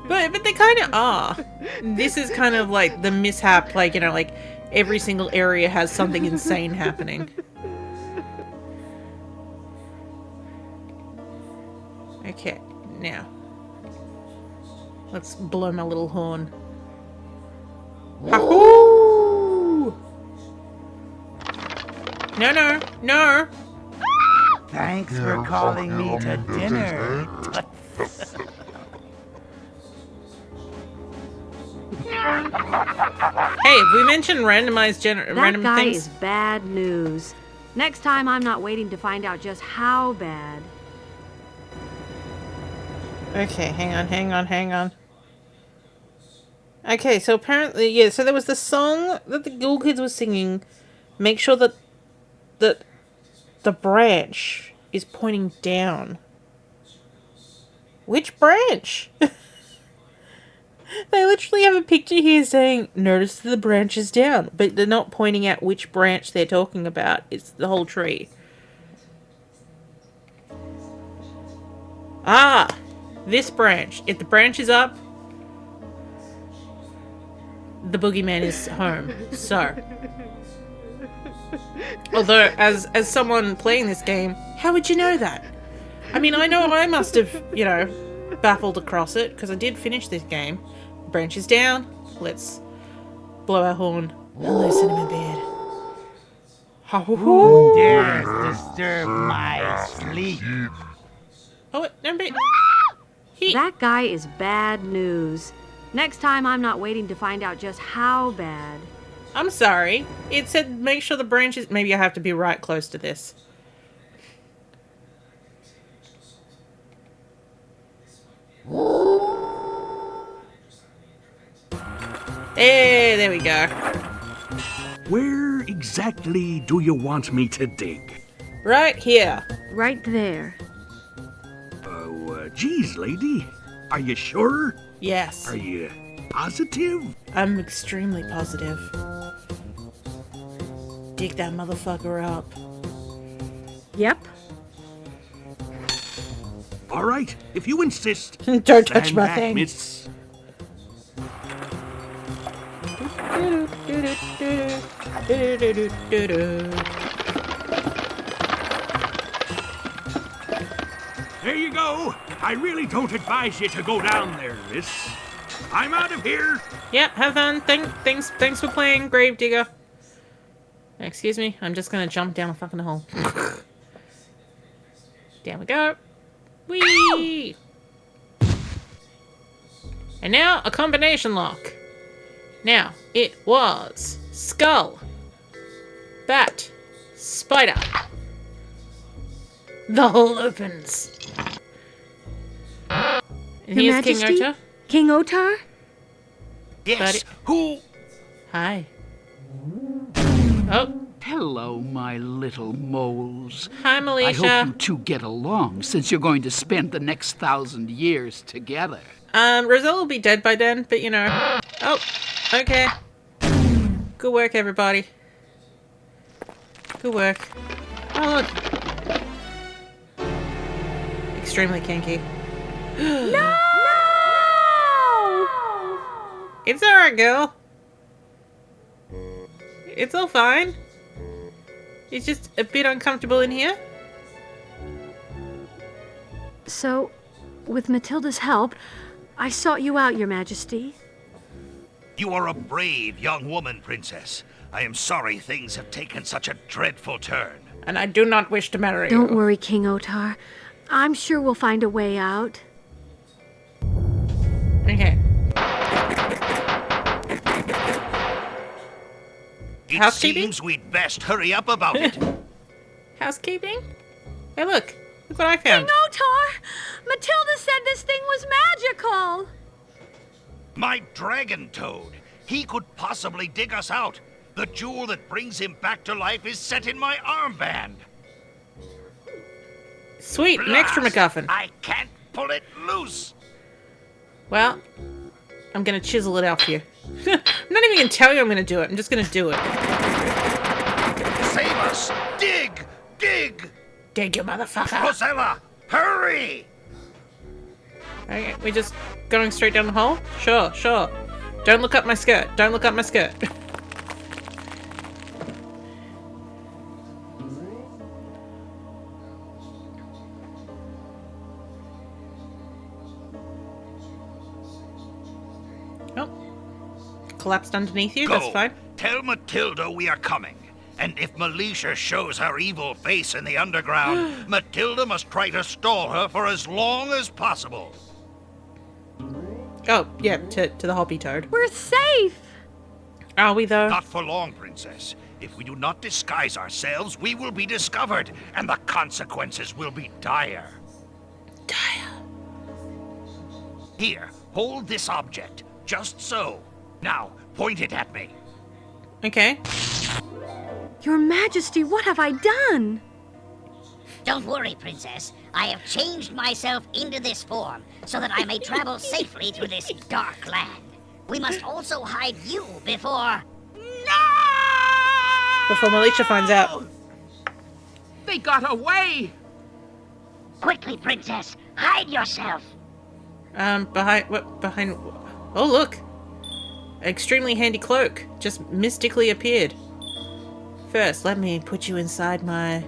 But they kind of are. This is kind of, like, the mishap, like, you know, like, every single area has something insane happening. Okay, now. Let's blow my little horn. Hahoo! No, no, no! Thanks for calling me to dinner. Hey, if we mentioned randomized That random guy things... is bad news. Next time, I'm not waiting to find out just how bad. Okay, hang on. Okay, so apparently, yeah, so there was the song that the Ghoul Kids were singing. Make sure that the branch is pointing down. Which branch? They literally have a picture here saying, notice the branch is down, but they're not pointing out which branch they're talking about. It's the whole tree. Ah! This branch. If the branch is up, the boogeyman is home. So. Although, as someone playing this game, how would you know that? I mean, I know I must have, you know, baffled across it, because I did finish this game. Branch is down. Let's blow our horn and loosen him in bed. Who dares disturb my sleep? Oh, no, but... That guy is bad news. Next time, I'm not waiting to find out just how bad. I'm sorry. It said make sure the branch is... Maybe I have to be right close to this. Hey, there we go. Where exactly do you want me to dig? Right here. Right there. Geez, lady. Are you sure? Yes. Are you positive? I'm extremely positive. Dig that motherfucker up. Yep. All right, if you insist. Don't touch Stand my back, thing. miss. There you go. I really don't advise you to go down there, miss. I'm out of here. Yep, have fun. Thanks for playing, Gravedigger. Excuse me, I'm just gonna jump down a fucking hole. Down we go. Whee! And now, a combination lock. Now, it was skull, bat, spider. The hole opens. And Your here's King Majesty? Otar. King Otar? Yes, who? Hi. Oh. Hello, my little moles. Hi, I Militia. hope you two get along, since you're going to spend the next 1,000 years together. Roselle will be dead by then, but you know. Oh, okay. Good work, everybody. Good work. Oh, look. Extremely kinky. No! It's alright, girl. It's all fine. It's just a bit uncomfortable in here. So, with Matilda's help, I sought you out, Your Majesty. You are a brave young woman, Princess. I am sorry things have taken such a dreadful turn. And I do not wish to marry you. Don't worry, King Otar. I'm sure we'll find a way out. Okay. It Housekeeping? seems we'd best hurry up about it. Housekeeping? Hey, look. Look what I found. King Otar! Matilda said this thing was magical! My dragon toad. He could possibly dig us out. The jewel that brings him back to life is set in my armband. Sweet, an extra Blast! MacGuffin. I can't pull it loose. Well, I'm gonna chisel it out for you. I'm not even gonna tell you I'm gonna do it. I'm just gonna do it. Save us! Dig! Dig! Dig, you motherfucker! Rosella, hurry! Okay, we're just going straight down the hole? Sure, sure. Don't look up my skirt. Don't look up my skirt. Oh. Collapsed underneath you? Go. That's fine. Tell Matilda we are coming. And if Militia shows her evil face in the underground, Matilda must try to stall her for as long as possible. Oh, yeah, to the Hoppy Toad. We're safe! Are we, though? Not for long, Princess. If we do not disguise ourselves, we will be discovered, and the consequences will be dire. Dire. Here, hold this object. Just so. Now, point it at me. Okay. Your Majesty, what have I done? Don't worry, Princess. I have changed myself into this form so that I may travel safely through this dark land. We must also hide you before... Before Militia finds out. They got away! Quickly, Princess, hide yourself. Behind... What? Behind... Oh, look. An extremely handy cloak. Just mystically appeared. First, let me put you inside my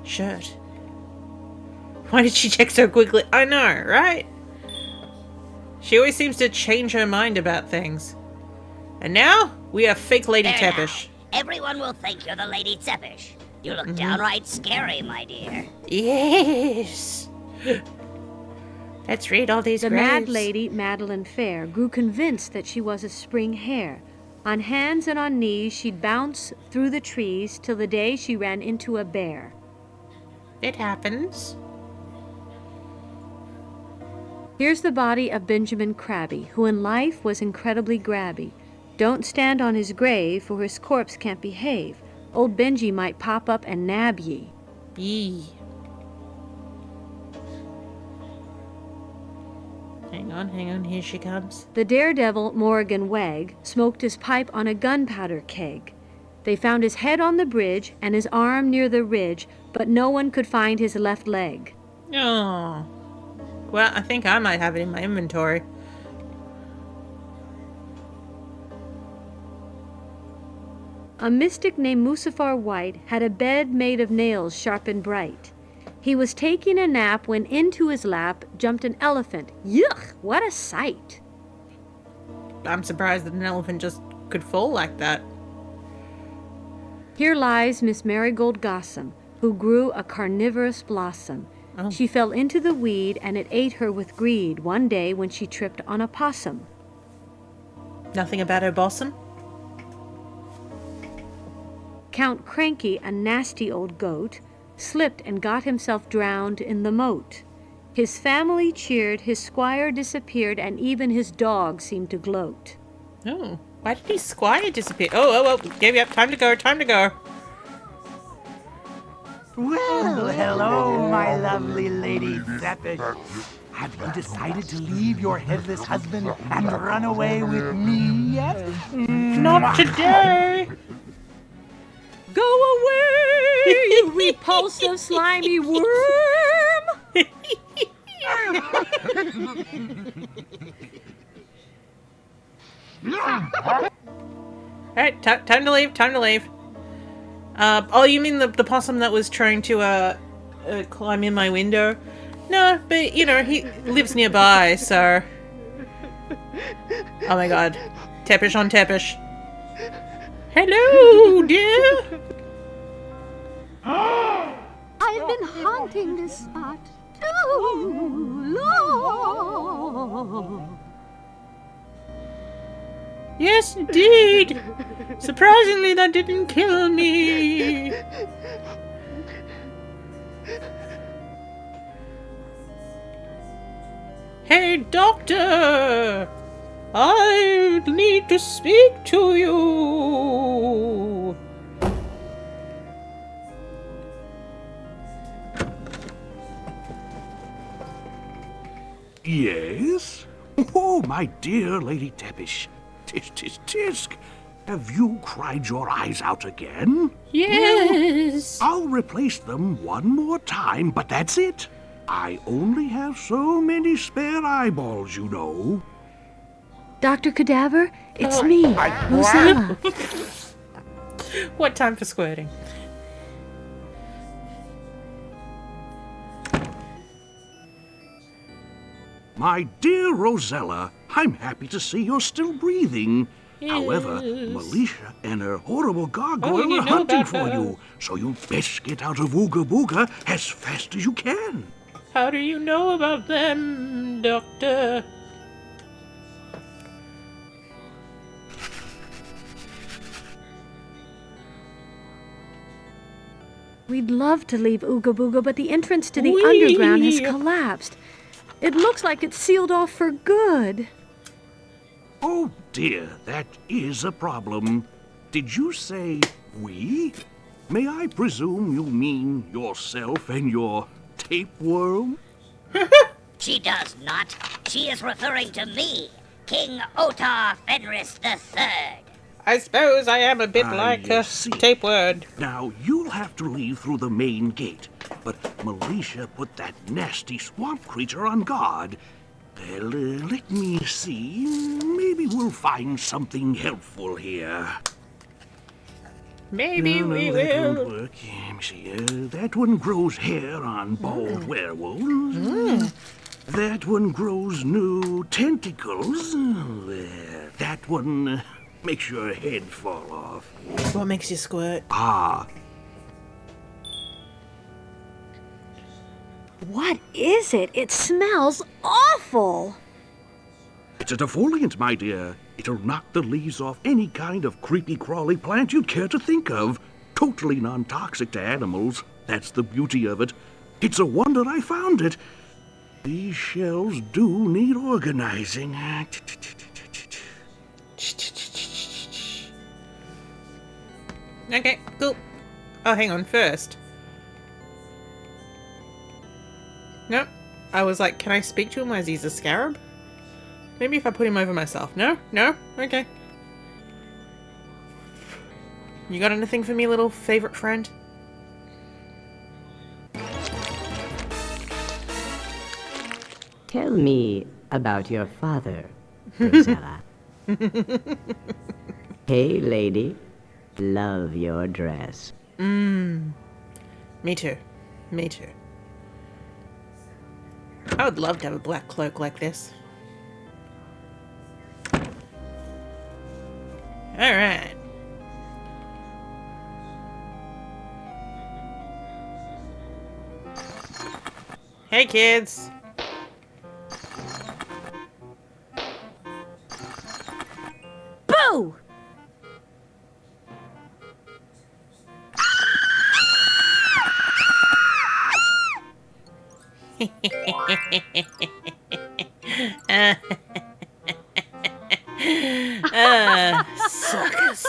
shirt. Why did she check so quickly? I know, right? She always seems to change her mind about things. And now, we have fake Lady There Teppish. now. Everyone will think you're the Lady Teppish. You look downright scary, my dear. Yes. Let's read all these The graves. mad lady, Madeline Fair, grew convinced that she was a spring hare. On hands and on knees, she'd bounce through the trees till the day she ran into a bear. It happens. Here's the body of Benjamin Crabby, who in life was incredibly grabby. Don't stand on his grave, for his corpse can't behave. Old Benji might pop up and nab ye. Yee. Hang on, here she comes. The daredevil Morgan Wegg smoked his pipe on a gunpowder keg. They found his head on the bridge and his arm near the ridge, but no one could find his left leg. Oh. Well, I think I might have it in my inventory. A mystic named Musafar White had a bed made of nails sharp and bright. He was taking a nap when into his lap jumped an elephant. Yuck, what a sight! I'm surprised that an elephant just could fall like that. Here lies Miss Marigold Gossom, who grew a carnivorous blossom. Oh. She fell into the weed, and it ate her with greed one day when she tripped on a possum. Nothing about her bosom? Count Cranky, a nasty old goat, slipped and got himself drowned in the moat. His family cheered, his squire disappeared, and even his dog seemed to gloat. Oh, why did his squire disappear? Oh, gave you up. Time to go, time to go. Well, hello, my lovely lady Zeppet. Have you decided to leave your headless husband and run away with me yet? Not today! Go away, you repulsive, slimy worm! Alright, time to leave, time to leave. Oh, you mean the possum that was trying to, climb in my window? No, but, you know, he lives nearby, so... Oh my god. Tepish on Tepish. Hello, dear! I've been haunting this spot too long. Yes, indeed! Surprisingly, that didn't kill me! Hey, doctor! I need to speak to you! Yes? Oh, my dear Lady Tepish. Tisk. Have you cried your eyes out again? Yes! I'll replace them one more time, but that's it. I only have so many spare eyeballs, you know. Dr. Cadaver, it's me, Rosella. What time for squirting? My dear Rosella, I'm happy to see you're still breathing. Yes. However, Militia and her horrible gargoyle you are know hunting about for her. you, so you best get out of Ooga Booga as fast as you can. How do you know about them, Doctor? We'd love to leave Ooga Booga, but the entrance to the Whee! underground has collapsed. It looks like it's sealed off for good. Oh dear, that is a problem. Did you say we? May I presume you mean yourself and your tapeworm? She does not. She is referring to me, King Otar Fenris III. I suppose I am a bit like a see. tapeworm. Now, you'll have to leave through the main gate, but Militia put that nasty swamp creature on guard. Well, let me see. Maybe we'll find something helpful here. Maybe we that will. won't work. Let me see. That one grows hair on bald werewolves. That one grows new tentacles. That one makes your head fall off. What makes you squirt? Ah, What is it? It smells awful. it's a defoliant, my dear. It'll knock the leaves off any kind of creepy-crawly plant you'd care to think of. Totally non-toxic to animals. That's the beauty of it. It's a wonder I found it. These shells do need organizing. Okay, cool. Oh, hang on, first. Nope. I was like, can I speak to him as he's a scarab? Maybe if I put him over myself. No? No? Okay. You got anything for me, little favorite friend? Tell me about your father, Rosella. Hey, lady. Love your dress. Me too. Me too. I would love to have a black cloak like this. Alright. Hey kids! Boo! Suckers.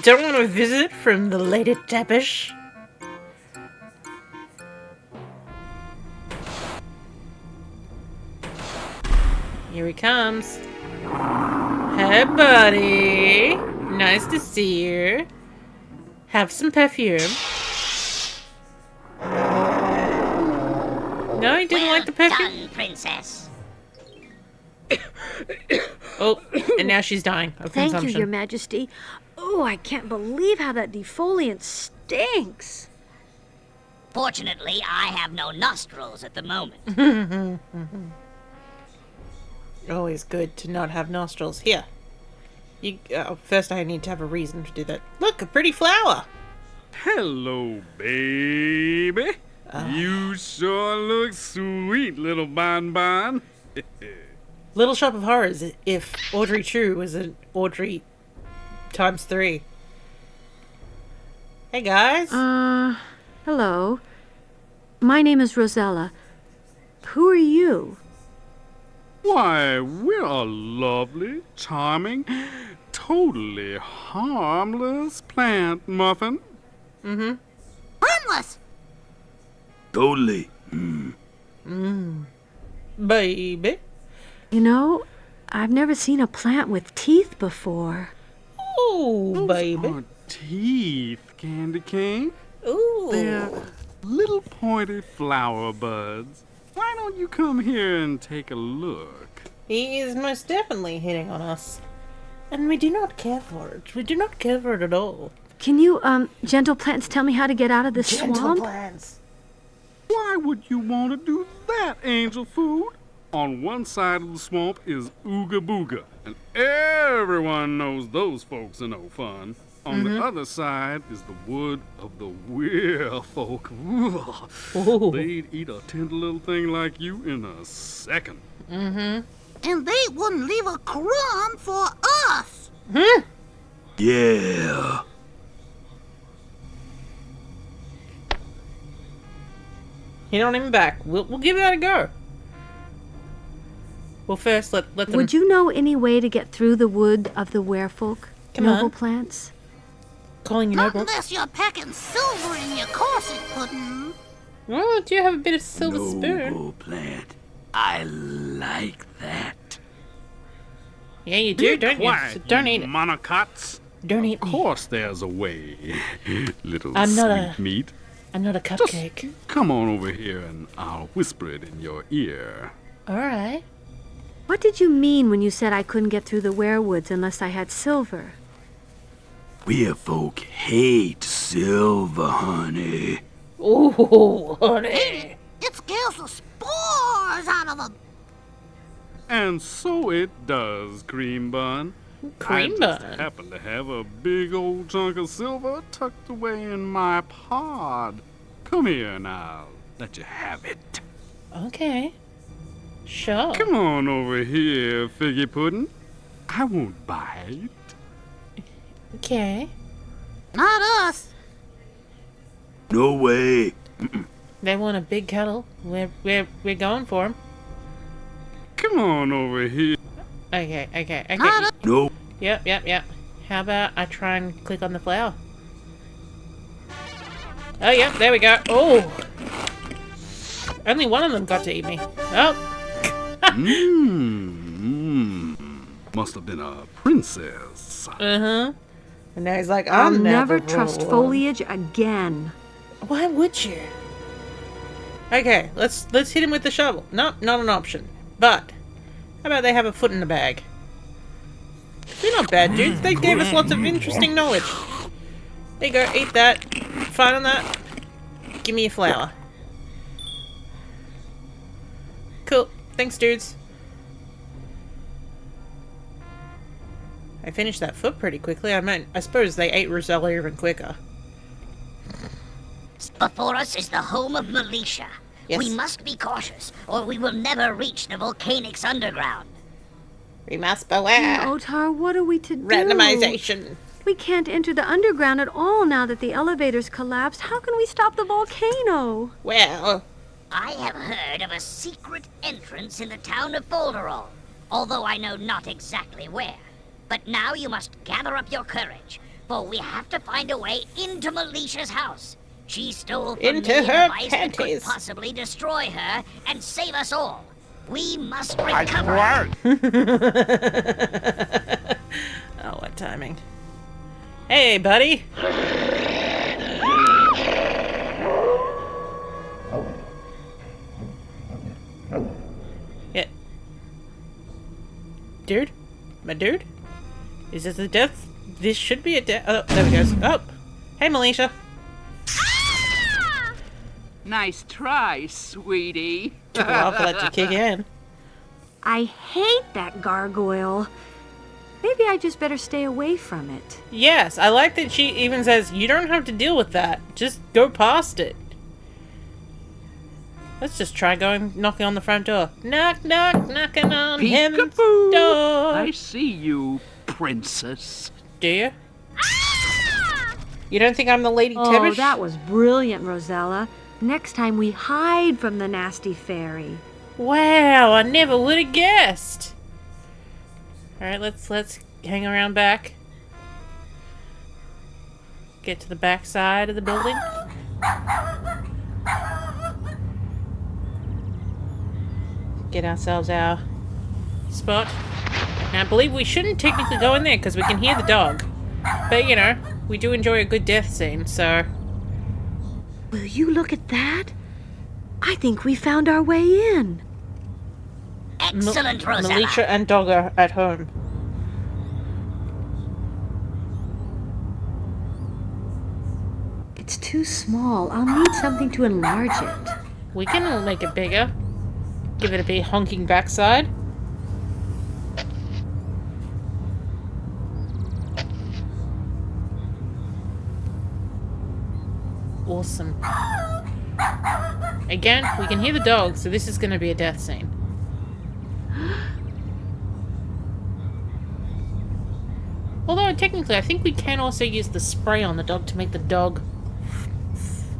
Don't want a visit from the Lady Tepish? Here he comes. Hey, buddy. Nice to see you. Have some perfume. No, he didn't like the perfume. Done, princess. Oh, and now she's dying of Thank consumption. you, Your Majesty. Oh, I can't believe how that defoliant stinks. Fortunately, I have no nostrils at the moment. Always good to not have nostrils. Here. You, first I need to have a reason to do that. Look, a pretty flower. Hello, baby. You sure look sweet, little Bon. Little Shop of Horrors if Audrey True was an Audrey times 3. Hey, guys. Hello. My name is Rosella. Who are you? Why, we're a lovely, charming, totally harmless plant muffin. Mm-hmm. Harmless! Totally. Baby. You know, I've never seen a plant with teeth before. Ooh, baby. Are teeth, Candy Cane. Ooh. They're little pointy flower buds. Why don't you come here and take a look? He is most definitely hitting on us. And we do not care for it. We do not care for it at all. Can you, gentle plants, tell me how to get out of this Gentle swamp? plants. Why would you want to do that, angel food? On one side of the swamp is Ooga Booga, and everyone knows those folks are no fun. On the other side is the wood of the weir folk. They'd eat a tender little thing like you in a second. And they wouldn't leave a crumb for us. Yeah. Hit on him back. We'll give that a go. Well, first, let them... Would you know any way to get through the wood of the werefolk? Come noble on. plants? Calling you Not noble? unless you're packing silver in your corset pudding. Oh, do you have a bit of silver spoon? Noble plant. I like that. Yeah, you do, don't Quiet, you? So don't you eat it. monocots. Don't eat Of me. course there's a way, little I'm not sweet a- meat. I'm not a cupcake. Come on over here and I'll whisper it in your ear. Alright. What did you mean when you said I couldn't get through the werewoods unless I had silver? Weir folk hate silver, honey. Ooh, honey. It scares the spores out of them. And so it does, Cream Bun. Cream I just Bun? happen to have a big old chunk of silver tucked away in my pod. Come here and I'll let you have it. Okay. Sure. Come on over here, Figgy Puddin'. I won't bite. Okay. Not us. No way. They want a big kettle. We're going for him. Come on over here. Okay. No. Yep. How about I try and click on the flower? Oh, yep, there we go. Oh! Only one of them got to eat me. Oh! Must have been a princess. Uh-huh. And now he's like, I'll I'm never trust one. foliage again. Why would you? Okay, let's hit him with the shovel. Nope, not an option. But how about they have a foot in the bag? They're not bad dudes. They gave us lots of interesting knowledge. There you go, eat that. Fine on that. Give me a flower. Cool. Thanks, dudes. I finished that foot pretty quickly. I suppose they ate Rosella even quicker. Before us is the home of Militia. Yes. We must be cautious, or we will never reach the volcanics underground. We must beware. Otar, what are we to do? Randomization. We can't enter the underground at all now that the elevators collapsed. How can we stop the volcano? Well, I have heard of a secret entrance in the town of Folderol, although I know not exactly where. But now you must gather up your courage, for we have to find a way into Militia's house. She stole from Into me a her device that could panties. possibly destroy her and save us all. We must recover her. Oh, what timing. Hey, buddy. Yeah. Dude? My dude? Is this a death? This should be a death. Oh, there he goes. Oh. Hey, Militia. Nice try, sweetie. Took a while for that to kick in. I hate that gargoyle. Maybe I just better stay away from it. Yes, I like that she even says, you don't have to deal with that. Just go past it. Let's just try knocking on the front door. Knock, knock, knocking on heaven's door. I see you, princess. Do you? You don't think I'm the Lady Oh, Tevish? that was brilliant, Rosella. Next time we hide from the nasty fairy. Wow, I never would have guessed. Alright, let's hang around back. Get to the back side of the building. Get ourselves our spot. Now, I believe we shouldn't technically go in there because we can hear the dog. But, you know, we do enjoy a good death scene, so... Will you look at that? I think we found our way in. Excellent, Rosella. Militia and dog are at home. It's too small. I'll need something to enlarge it. We can make it bigger. Give it a big honking backside. Awesome. Again, we can hear the dog, so this is going to be a death scene. Although, technically, I think we can also use the spray on the dog to make the dog,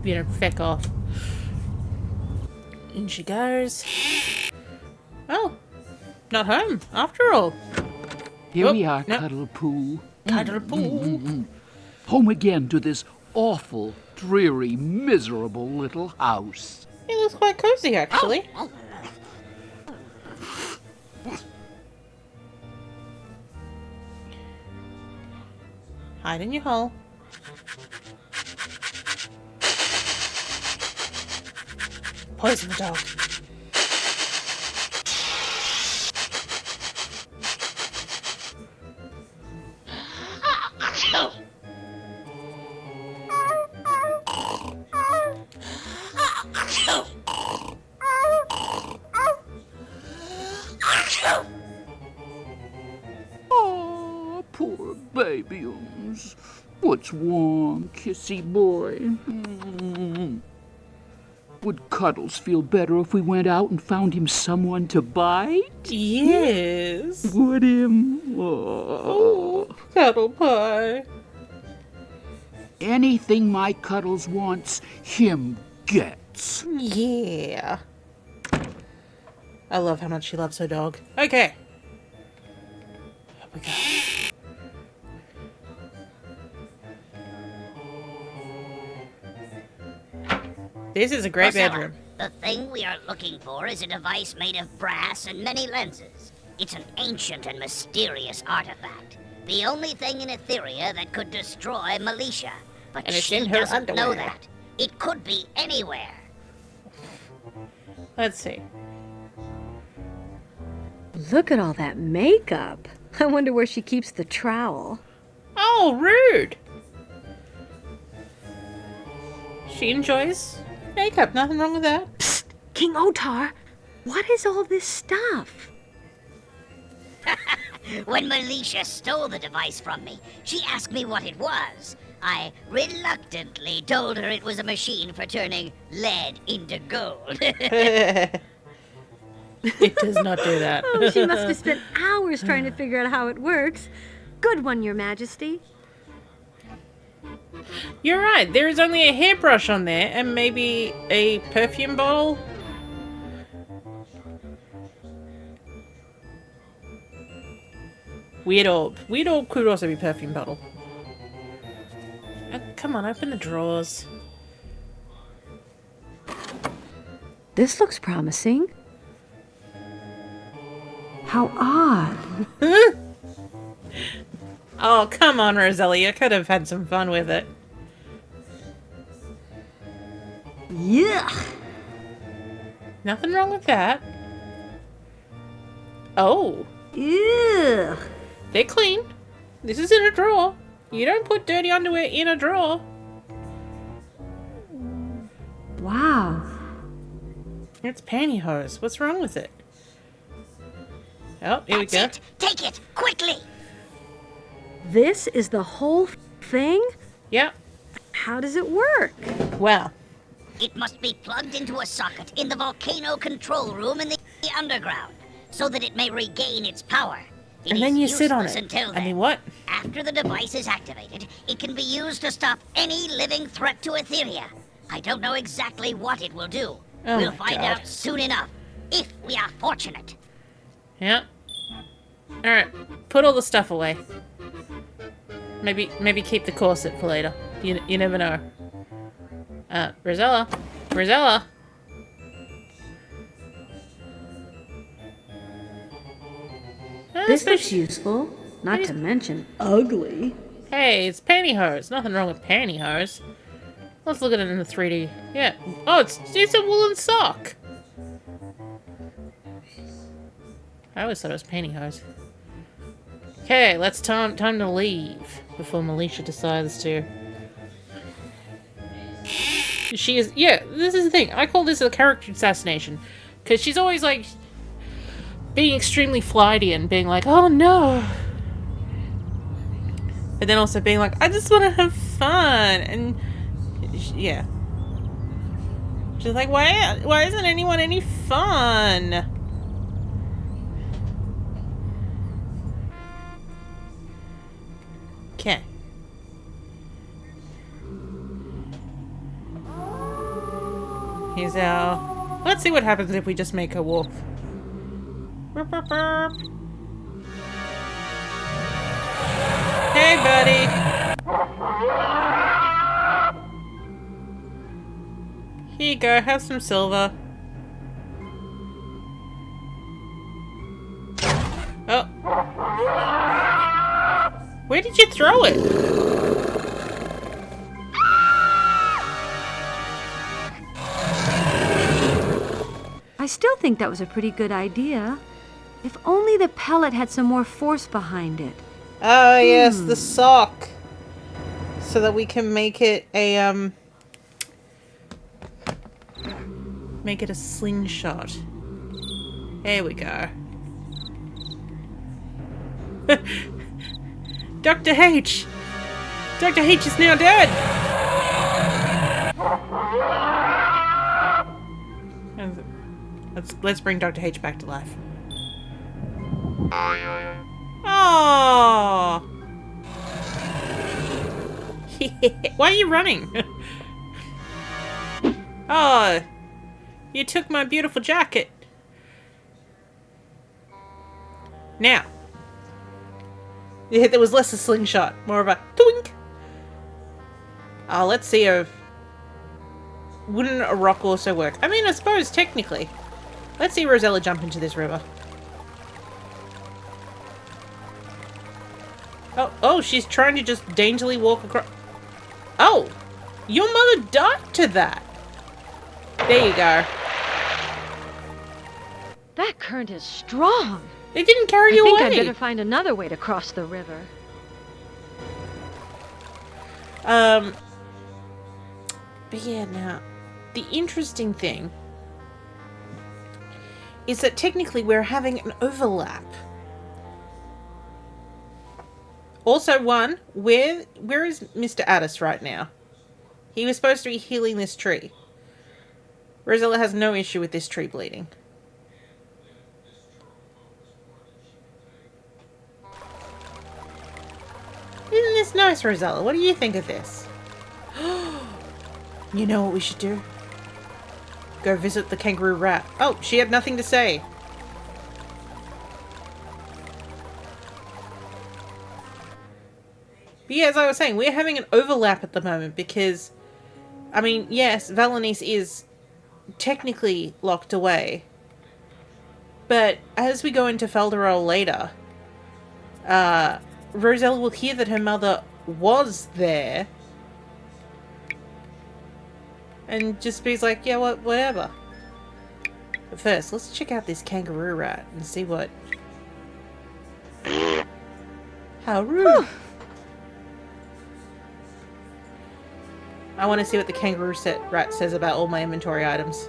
you know, feck off. In she goes. Oh, not home, after all. Here we are, Cuddle Poo. Cuddle Poo. Home again to this awful, dreary, miserable little house. It looks quite cozy, actually. Hide in your hole. Poison the dog. Oh, poor babyums. What's warm, kissy boy? Would Cuddles feel better if we went out and found him someone to bite? Yes. Would him? Oh, Cuddle Pie. Anything my Cuddles wants, him gets. Yeah. I love how much she loves her dog. Okay. Up we go. This is a great Rosella, bedroom. The thing we are looking for is a device made of brass and many lenses. It's an ancient and mysterious artifact. The only thing in Etheria that could destroy Militia. But And it's she in her doesn't know underwear. that. It could be anywhere. Let's see. Look at all that makeup. I wonder where she keeps the trowel. Oh, rude. She enjoys makeup. Nothing wrong with that. Psst, King Otar, what is all this stuff? When Melisha stole the device from me, she asked me what it was. I reluctantly told her it was a machine for turning lead into gold. It does not do that. Oh, she must have spent hours trying to figure out how it works. Good one, Your Majesty. You're right. There is only a hairbrush on there and maybe a perfume bottle. Weird orb. Weird orb could also be perfume bottle. Come on, open the drawers. This looks promising. How odd. Oh, come on, Roselia. You could have had some fun with it. Yuck. Nothing wrong with that. Oh. Ew. They're clean. This is in a drawer. You don't put dirty underwear in a drawer. Wow. It's pantyhose. What's wrong with it? Oh, here we go. That's it. Take it, quickly. This is the whole thing? Yep. How does it work? Well. It must be plugged into a socket in the volcano control room in the underground, so that it may regain its power. It And then you is sit on useless it. Until I then. mean, what? After the device is activated, it can be used to stop any living threat to Etheria. I don't know exactly what it will do. Oh We'll my find God. out soon enough, if we are fortunate. Yeah. Alright. Put all the stuff away. Maybe keep the corset for later. You never know. Rosella. Rosella. This looks useful, not to mention ugly. Hey, it's pantyhose. Nothing wrong with pantyhose. Let's look at it in the 3D. Yeah. Oh, it's a woolen sock. I always thought it was pantyhose. Okay, time to leave before Melisha decides to. She is, yeah, this is the thing. I call this a character assassination. Because she's always like being extremely flighty and being like, oh no. But then also being like, I just want to have fun. And yeah. She's like, why isn't anyone any fun? Okay. Here's our... Let's see what happens if we just make her walk. Burp, burp, burp. Hey, buddy. Here you go. Have some silver. Oh. Where did you throw it? I still think that was a pretty good idea. If only the pellet had some more force behind it. Oh, yes, the sock. So that we can make it a, make it a slingshot. There we go. Dr. H! Dr. H is now dead! Let's bring Dr. H back to life. Oh! Why are you running? Oh, you took my beautiful jacket. Now, yeah, there was less a slingshot, more of a twink. Oh, let's see if wouldn't a rock also work? I mean, I suppose technically. Let's see Rosella jump into this river. Oh, she's trying to just daintily walk across. Oh, your mother died to that. There you go. That current is strong. It didn't carry you I away. think I'd better find another way to cross the river. But yeah, now, the interesting thing is that technically we're having an overlap. Also, where is Mr. Addis right now? He was supposed to be healing this tree. Rosella has no issue with this tree bleeding. Isn't this nice, Rosella? What do you think of this? You know what we should do? Go visit the kangaroo rat. Oh, she had nothing to say. But yeah, as I was saying, we're having an overlap at the moment because, I mean, yes, Valenice is technically locked away. But as we go into Felderol later, Rosella will hear that her mother was there. And just be like, yeah, whatever. But first, let's check out this kangaroo rat and see what... How rude. I want to see what the kangaroo rat says about all my inventory items.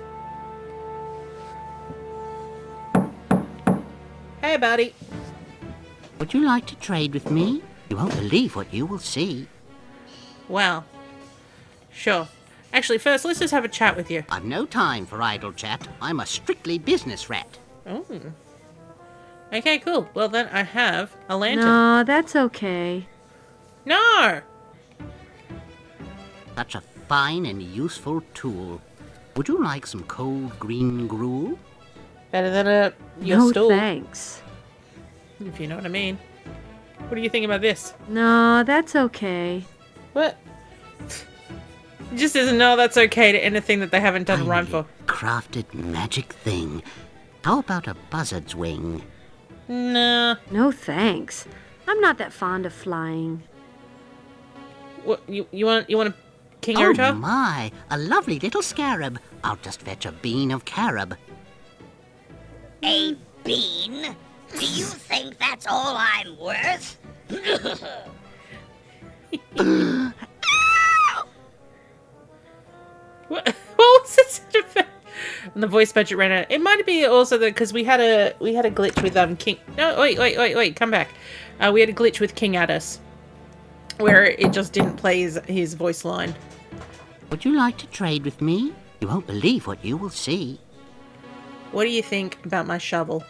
Hey, buddy. Would you like to trade with me? You won't believe what you will see. Wow. Sure. Actually, first, let's just have a chat with you. I've no time for idle chat. I'm a strictly business rat. Oh. Okay, cool. Well, then I have a lantern. No, that's okay. No! Such a fine and useful tool. Would you like some cold green gruel? Better than your no, stool. Thanks. If you know what I mean. What do you think about this? No, that's okay. What? It just isn't, no, that's okay to anything that they haven't done a rhyme for. Crafted magic thing. How about a buzzard's wing? Nah. No, thanks. I'm not that fond of flying. What, you want a king otter? Oh my, a lovely little scarab. I'll just fetch a bean of carob. A bean? Do you think that's all I'm worth? What was this sound effect? And the voice budget ran out. It might be also because we had a glitch with King. No, wait, come back. We had a glitch with King Addis, where it just didn't play his voice line. Would you like to trade with me? You won't believe what you will see. What do you think about my shovel?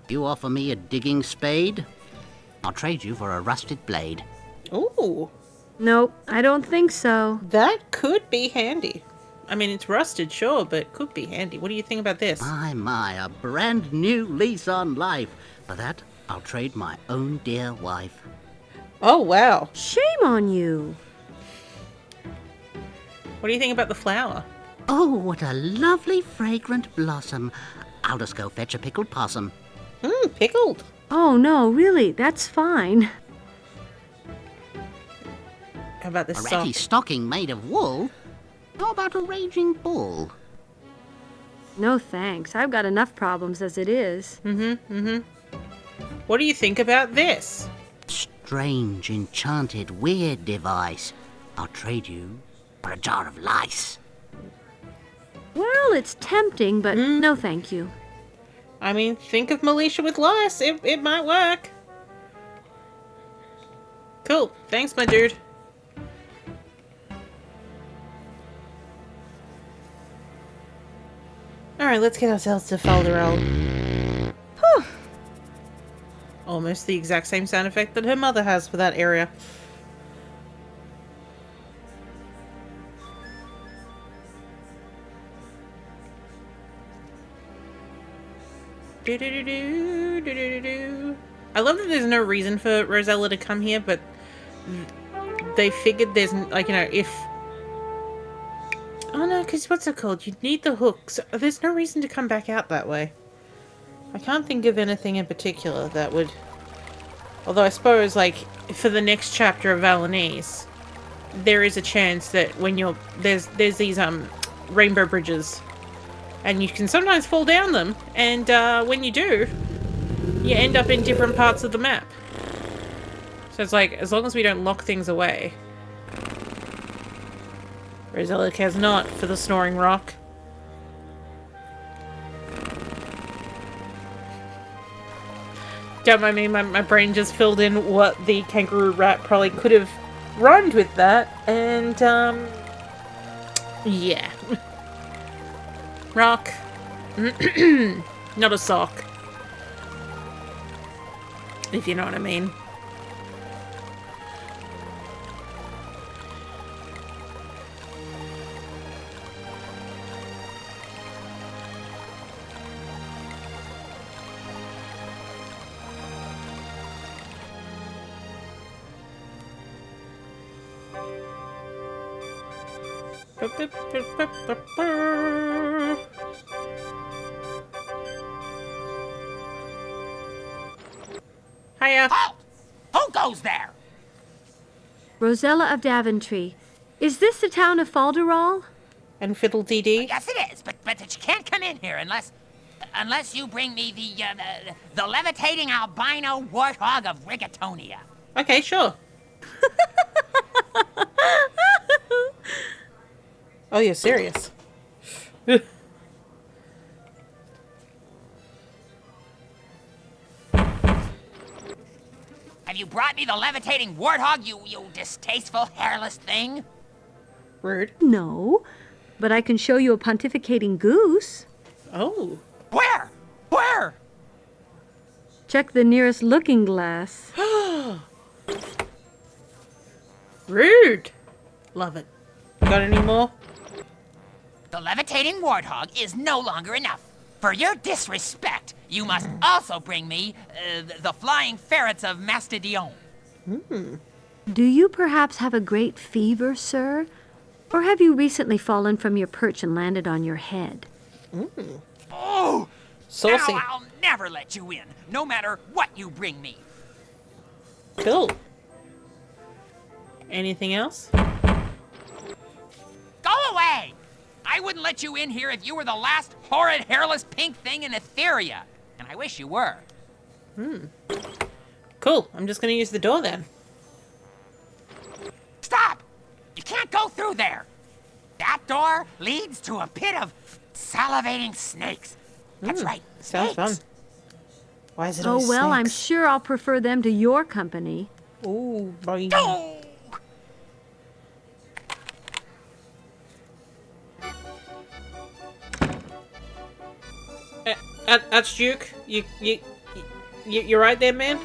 You offer me a digging spade? I'll trade you for a rusted blade. Ooh. Nope, I don't think so. That could be handy. I mean, it's rusted, sure, but it could be handy. What do you think about this? My, a brand new lease on life. For that, I'll trade my own dear wife. Oh, wow. Shame on you. What do you think about the flower? Oh, what a lovely fragrant blossom. I'll just go fetch a pickled possum. Pickled. Oh, no, really, that's fine. How about this A ratty stocking made of wool? How about a raging bull? No thanks. I've got enough problems as it is. What do you think about this? Strange, enchanted, weird device. I'll trade you for a jar of lice. Well, it's tempting, but no thank you. I mean, think of Militia with lice. It might work. Cool. Thanks, my dude. Alright, let's get ourselves to Felderel. Almost the exact same sound effect that her mother has for that area. I love that there's no reason for Rosella to come here, but they figured there's, like, you know, if... Oh no, because what's it called? You need the hooks. There's no reason to come back out that way. I can't think of anything in particular that would... Although I suppose, like, for the next chapter of Valenice, there is a chance that when you're... There's these, rainbow bridges And you can sometimes fall down them, and when you do, you end up in different parts of the map. So it's like, as long as we don't lock things away. Rosella cares not for the snoring rock. Don't mind me, my brain just filled in what the kangaroo rat probably could have rhymed with that, and, yeah. Rock. Not a sock. If you know what I mean. Hiya. Halt! Who goes there? Rosella of Daventry. Is this the town of Falderall? And Fiddle Dee Dee? Yes, it is, but you can't come in here unless you bring me the levitating albino warthog of Rigatonia. Okay, sure. Oh, you're serious? Have you brought me the levitating warthog, you distasteful hairless thing? Rude. No, but I can show you a pontificating goose. Oh. Where? Where? Check the nearest looking glass. Rude. Love it. Got any more? The levitating warthog is no longer enough. For your disrespect, you must also bring me the flying ferrets of Mastodion. Do you perhaps have a great fever, sir? Or have you recently fallen from your perch and landed on your head? Oh! Saucy. Now I'll never let you in, no matter what you bring me. Cool. Anything else? Go away! I wouldn't let you in here if you were the last horrid hairless pink thing in Etheria. And I wish you were. Cool. I'm just gonna use the door then. Stop! You can't go through there. That door leads to a pit of salivating snakes. That's right, Sounds snakes. fun. Why is it Oh, always well, I'm snakes? sure I'll prefer them to your company. Ooh, boy. Oh! Archduke, you're right there, man?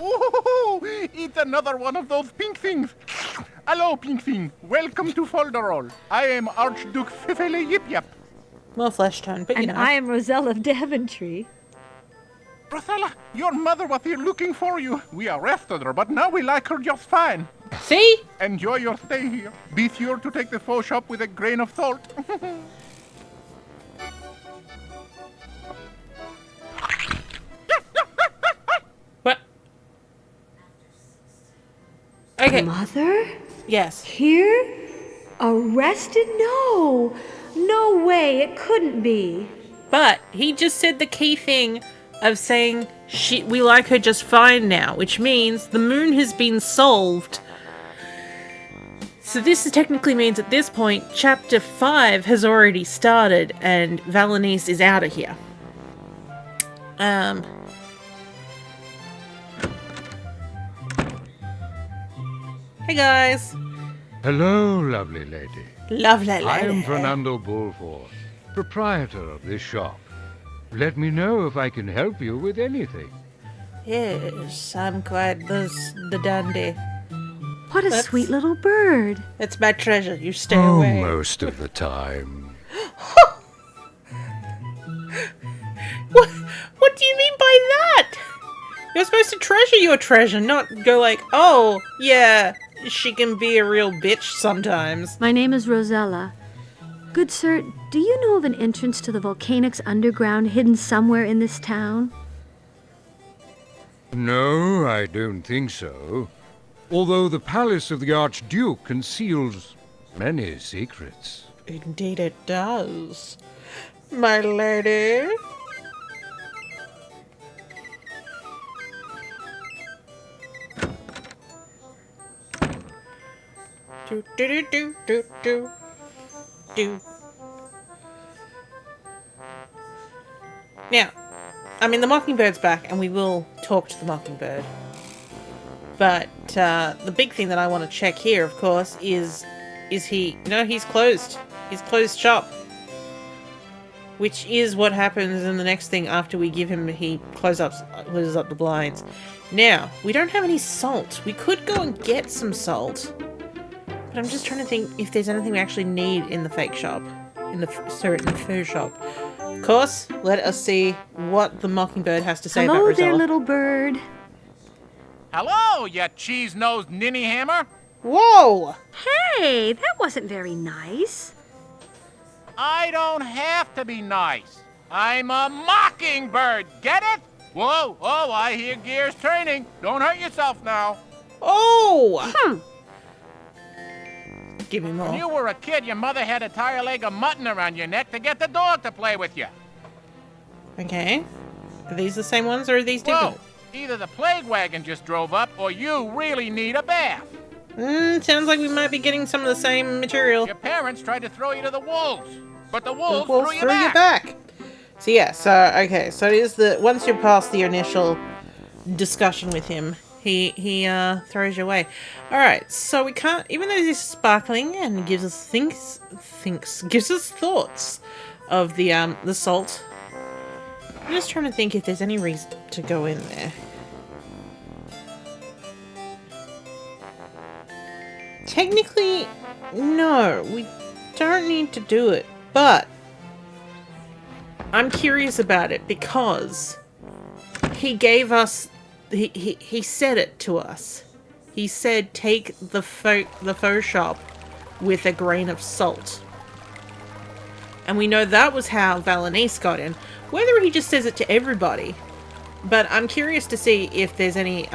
Oh, it's another one of those pink things. Hello, pink thing. Welcome to Folderol. I am Archduke Fifele Yip Yap. More flesh tone, but you And know. I am Rosella of Daventry. Rosella, your mother was here looking for you. We arrested her, but now we like her just fine. See? Enjoy your stay here. Be sure to take the faux shop with a grain of salt. What? Okay. Mother? Yes. Here? Arrested? No. No way. It couldn't be. But he just said the key thing of saying we like her just fine now, which means the moon has been solved. So this technically means at this point, chapter 5 has already started and Valenice is out of here. Hey guys. Hello, lovely lady. Lovely lady. I am Fernando Bulfor, proprietor of this shop. Let me know if I can help you with anything. Yes, I'm quite the dandy. What a sweet little bird. It's my treasure. You stay away. Most of the time. What do you mean by that? You're supposed to treasure your treasure, not go like, oh, yeah, she can be a real bitch sometimes. My name is Rosella. Good sir, do you know of an entrance to the Volcanics underground hidden somewhere in this town? No, I don't think so. Although the palace of the Archduke conceals many secrets. Indeed it does. My lady. Do do do do do do do. Now, I mean the mockingbird's back, and we will talk to the mockingbird. But the big thing that I want to check here, of course, is he? No, he's closed. He's closed shop. Which is what happens in the next thing after we give him, he closes up the blinds. Now, we don't have any salt. We could go and get some salt. But I'm just trying to think if there's anything we actually need in the fake shop. In the fur shop. Of course, let us see what the mockingbird has to say about Rosella. Hello there, little bird. Hello, you cheese-nosed ninny hammer. Whoa! Hey, that wasn't very nice. I don't have to be nice. I'm a mockingbird, get it? Whoa, oh, I hear gears turning. Don't hurt yourself now. Oh! Give me more. When you were a kid, your mother had a tire leg of mutton around your neck to get the dog to play with you. Okay. Are these the same ones or are these different? Whoa, either the plague wagon just drove up or you really need a bath. Sounds like we might be getting some of the same material. Your parents tried to throw you to the wolves, but the wolves threw you back. So yeah, okay, so it is once you're past the initial discussion with him, he throws you away. Alright, so we can't, even though this is sparkling and gives us gives us thoughts of the salt. I'm just trying to think if there's any reason to go in there. Technically, no, we don't need to do it, but I'm curious about it because he gave us, he said it to us. He said take the faux shop with a grain of salt. And we know that was how Valenice got in. Whether he just says it to everybody, but I'm curious to see if there's any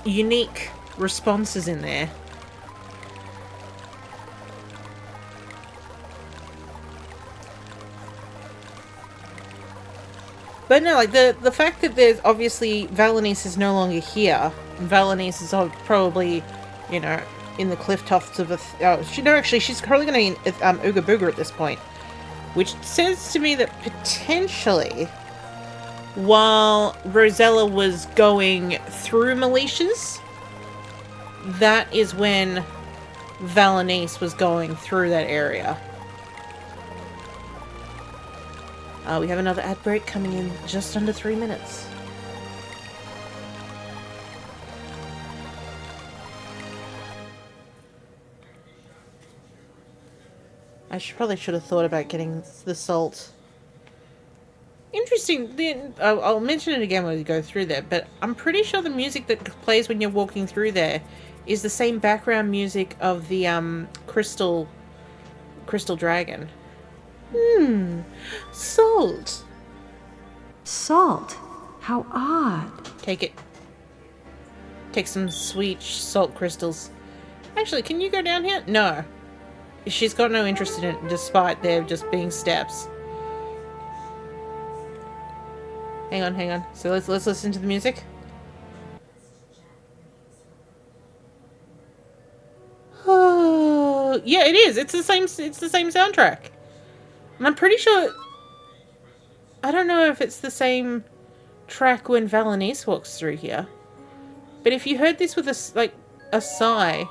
unique responses in there. But no, like, the fact that there's obviously Valenice is no longer here. Valenice is probably, you know, in the cliff tops of she's probably going to be in Ooga Booga at this point. Which says to me that potentially, while Rosella was going through Militia's, that is when Valenice was going through that area. We have another ad break coming in just under 3 minutes. I probably should have thought about getting the salt. Interesting. I'll mention it again when we go through there, but I'm pretty sure the music that plays when you're walking through there is the same background music of the Crystal Dragon. Salt. Salt? How odd. Take it. Take some sweet salt crystals. Actually, can you go down here? No. She's got no interest in it, despite there just being steps. Hang on. So let's listen to the music. Oh, yeah, it is. It's the same soundtrack. And I'm pretty sure... I don't know if it's the same track when Valenice walks through here. But if you heard this with a sigh...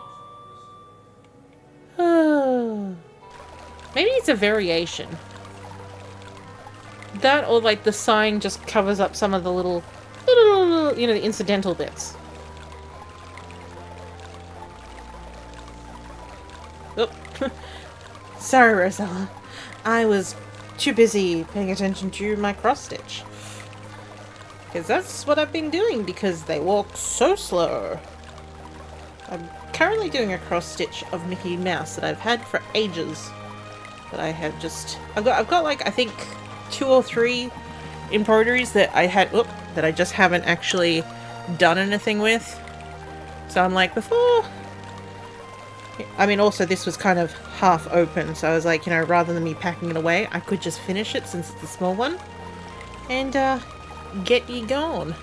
Maybe it's a variation. That or like the sighing just covers up some of the little, you know, the incidental bits. Oh. Sorry, Rosella. I was too busy paying attention to my cross stitch. Because that's what I've been doing because they walk so slow. I'm currently doing a cross stitch of Mickey Mouse that I've had for ages. That I have just... I've got like, I think, 2 or 3 embroideries that I had... that I just haven't actually done anything with. So I'm like, before I mean, also this was kind of half open, so I was like, you know, rather than me packing it away, I could just finish it since it's a small one, and get ye gone.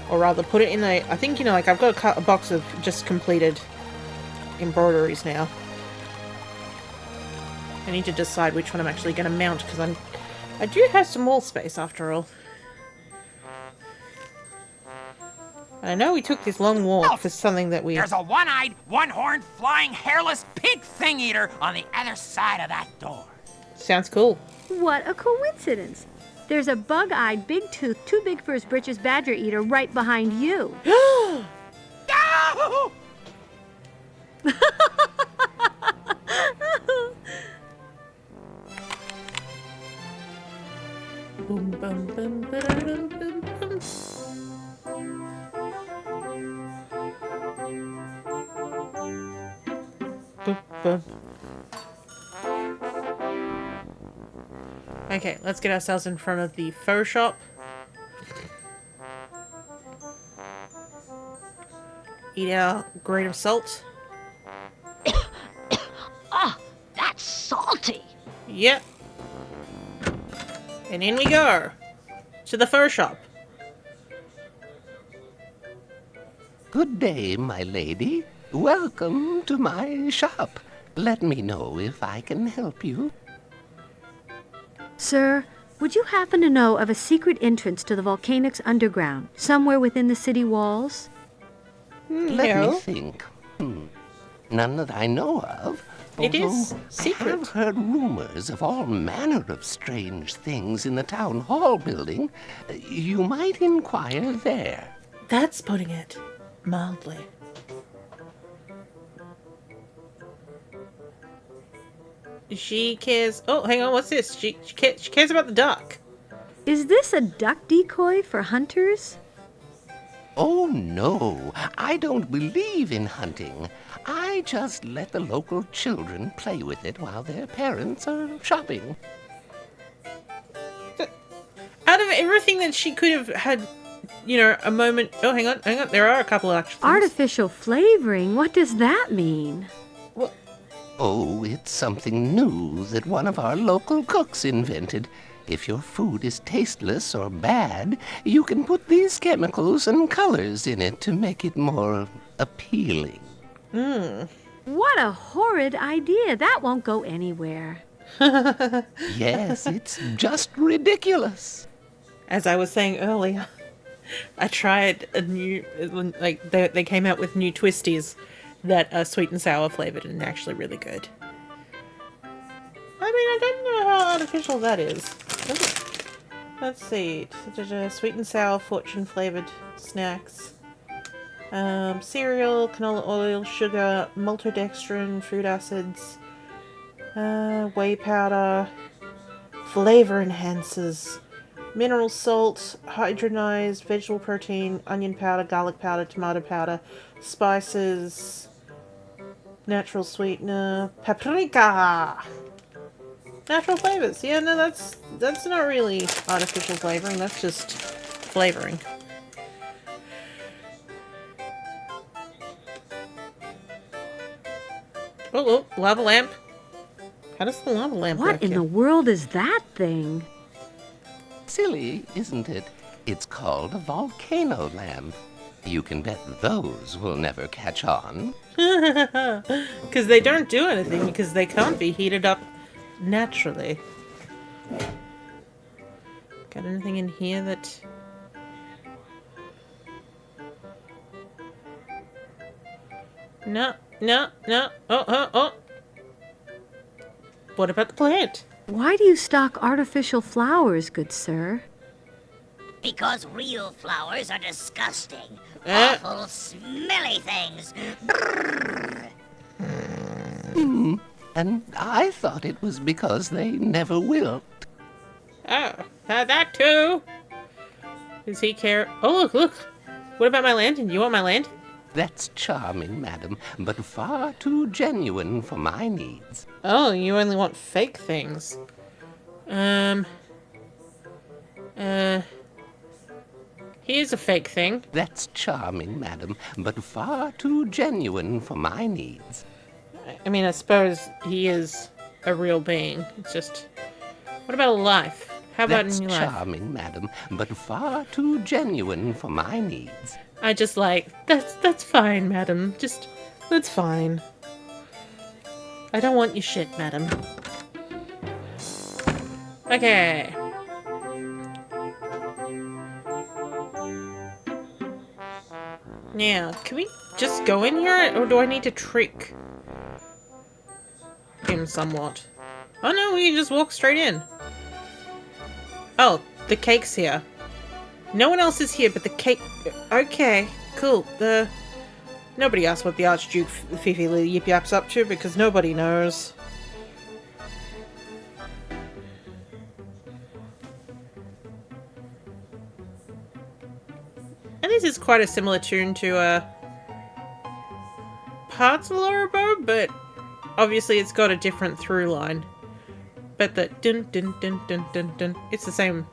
Or rather, put it in a. I think, you know, like I've got a box of just completed embroideries now. I need to decide which one I'm actually going to mount because I do have some wall space after all. I know we took this long walk for something that we... There's a one-eyed, one-horned, flying, hairless pig thing-eater on the other side of that door. Sounds cool. What a coincidence. There's a bug-eyed, big-toothed, too big for his britches badger eater right behind you. No! Boom, boom, boom, boom, boom, boom. Okay, let's get ourselves in front of the faux shop. Eat our grain of salt. Ah, that's salty. Yep. And in we go. To the fur shop. Good day, my lady. Welcome to my shop. Let me know if I can help you. Sir, would you happen to know of a secret entrance to the volcanics underground, somewhere within the city walls? Let me think. None that I know of. It is secret. I have heard rumors of all manner of strange things in the town hall building. You might inquire there. That's putting it mildly. She cares... Oh, hang on, what's this? She cares about the duck. Is this a duck decoy for hunters? Oh, no. I don't believe in hunting. I just let the local children play with it while their parents are shopping. Out of everything that she could have had, you know, a moment... Oh, hang on. There are a couple of actual things. Artificial flavoring? What does that mean? What? Oh, it's something new that one of our local cooks invented. If your food is tasteless or bad, you can put these chemicals and colors in it to make it more appealing. What a horrid idea. That won't go anywhere. Yes, it's just ridiculous. As I was saying earlier, I tried a new... Like, they came out with new twisties that are sweet and sour flavored and actually really good. I mean, I don't know how artificial that is. Let's see. Sweet and sour fortune flavored snacks. Cereal, canola oil, sugar, maltodextrin, fruit acids, whey powder, flavor enhancers, mineral salt, hydrogenized vegetable protein, onion powder, garlic powder, tomato powder, spices, natural sweetener, paprika. Natural flavors. Yeah, no, that's not really artificial flavoring. That's just flavoring. Oh, lava lamp. How does the lava lamp work What in here? the world is that thing? Silly, isn't it? It's called a volcano lamp. You can bet those will never catch on. Because they don't do anything, because they can't be heated up naturally. Got anything in here that... No. Oh. What about the plant? Why do you stock artificial flowers, good sir? Because real flowers are disgusting. Awful, smelly things. And I thought it was because they never wilt. Oh, that too. Does he care? Oh, look. What about my lantern? You want my lantern? That's charming, madam, but far too genuine for my needs. Oh, you only want fake things. He is a fake thing. That's charming, madam, but far too genuine for my needs. I mean, I suppose he is a real being. It's just... What about a life? How about That's in your life? charming, madam, but far too genuine for my needs. I just like, that's fine, madam. Just, that's fine. I don't want your shit, madam. Okay. Now, can we just go in here, or do I need to trick him somewhat? Oh no, we can just walk straight in. Oh, the cake's here. No one else is here, but the cake... Okay, cool. Nobody asked what the Archduke Fifi Yip Yap's up to, because nobody knows. And this is quite a similar tune to, parts of Lorobo, but obviously it's got a different through line. But the dun dun dun dun dun dun, it's the same.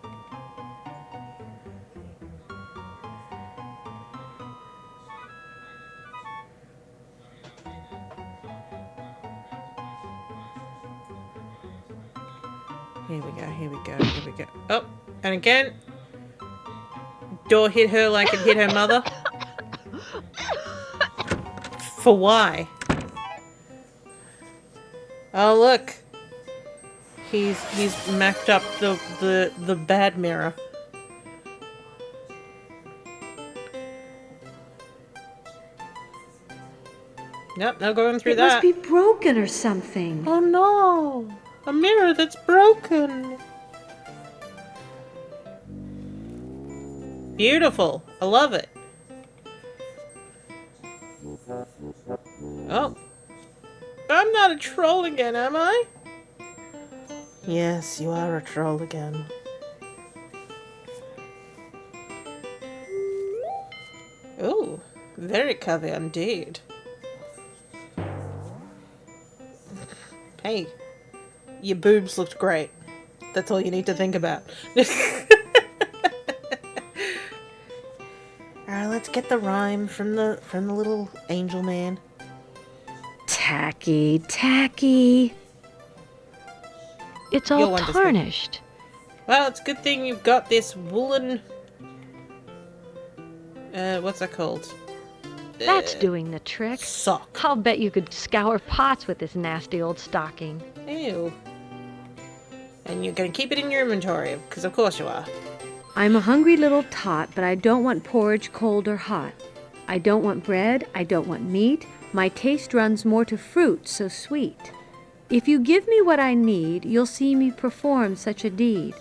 Here we go, here we go, here we go. Oh, and again. Door hit her like it hit her mother. For why? Oh look. He's mapped up the bad mirror. Nope, no going through that. It must be broken or something. Oh no! A mirror that's broken! Beautiful! I love it! Oh. I'm not a troll again, am I? Yes, you are a troll again. Oh, very clever indeed. Hey, your boobs looked great. That's all you need to think about. Alright, let's get the rhyme from the little angel man. Tacky, tacky. It's all You'll want to speak. tarnished. Well, it's a good thing you've got this woolen... what's that called? That's doing the trick. Sock. I'll bet you could scour pots with this nasty old stocking. Ew. And you're gonna keep it in your inventory, because of course you are. I'm a hungry little tot, but I don't want porridge cold or hot. I don't want bread, I don't want meat. My taste runs more to fruit so sweet. If you give me what I need, you'll see me perform such a deed.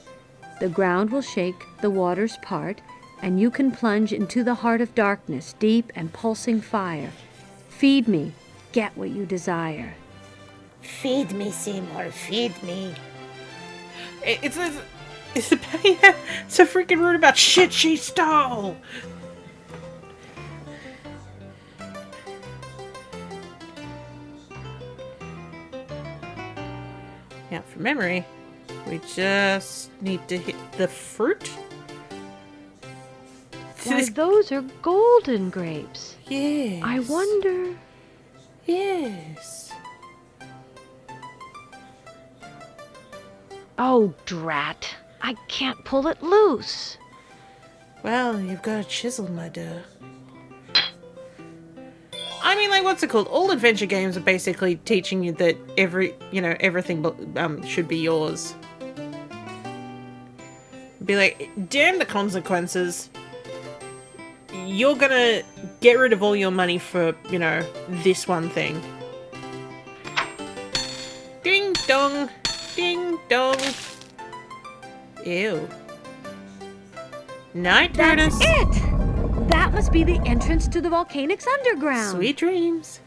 The ground will shake, the waters part, and you can plunge into the heart of darkness, deep and pulsing fire. Feed me, get what you desire. Feed me, Seymour, feed me. It's a freaking rude about shit she stole! Now, from memory, we just need to hit the fruit. Why, those are golden grapes. Yes. I wonder... Yes. Oh, drat. I can't pull it loose. Well, you've got a chisel, my dear. I mean, like, what's it called? All adventure games are basically teaching you that everything should be yours. Be like, damn the consequences. You're gonna get rid of all your money for, this one thing. Ding dong. Ding dong. Ew. Night, Brutus. That's it! That must be the entrance to the volcanics underground. Sweet dreams.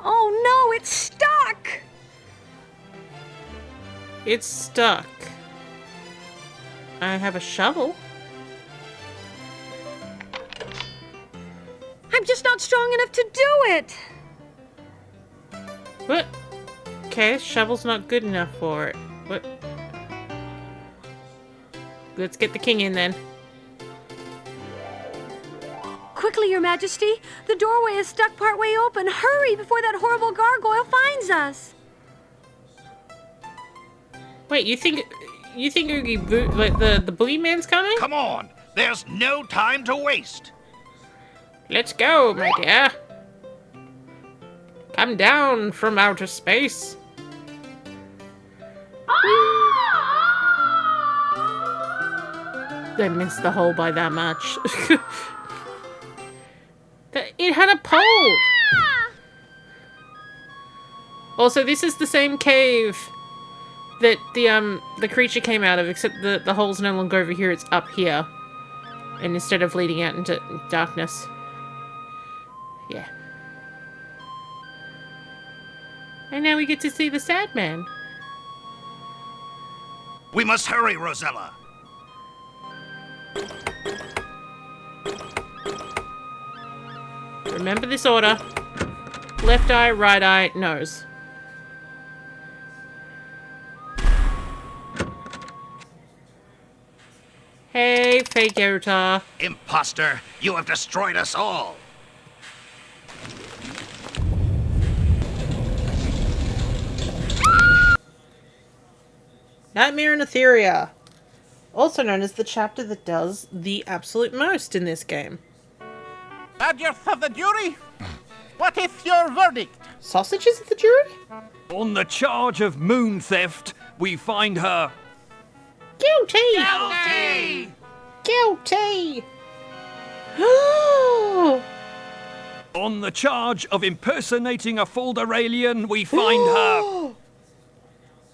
Oh no, it's stuck! It's stuck. I have a shovel. I'm just not strong enough to do it! What? Okay, shovel's not good enough for it. What? Let's get the king in then. Quickly, Your Majesty! The doorway is stuck partway open. Hurry before that horrible gargoyle finds us! Wait, you think Oogie like the boogeyman's coming? Come on! There's no time to waste! Let's go, my dear. Come down from outer space. They missed the hole by that much. It had a pole! Also, this is the same cave that the creature came out of, except the hole's no longer over here, it's up here. And instead of leading out into darkness. Yeah. And now we get to see the sad man. We must hurry, Rosella. Remember this order. Left eye, right eye, nose. Hey, fake Yota. Imposter, you have destroyed us all. Nightmare and Etheria. Also known as the chapter that does the absolute most in this game. Badgers of the jury, what is your verdict? Sausages of the jury? On the charge of moon theft, we find her guilty. Guilty! Guilty! On the charge of impersonating a Falderalian, we find her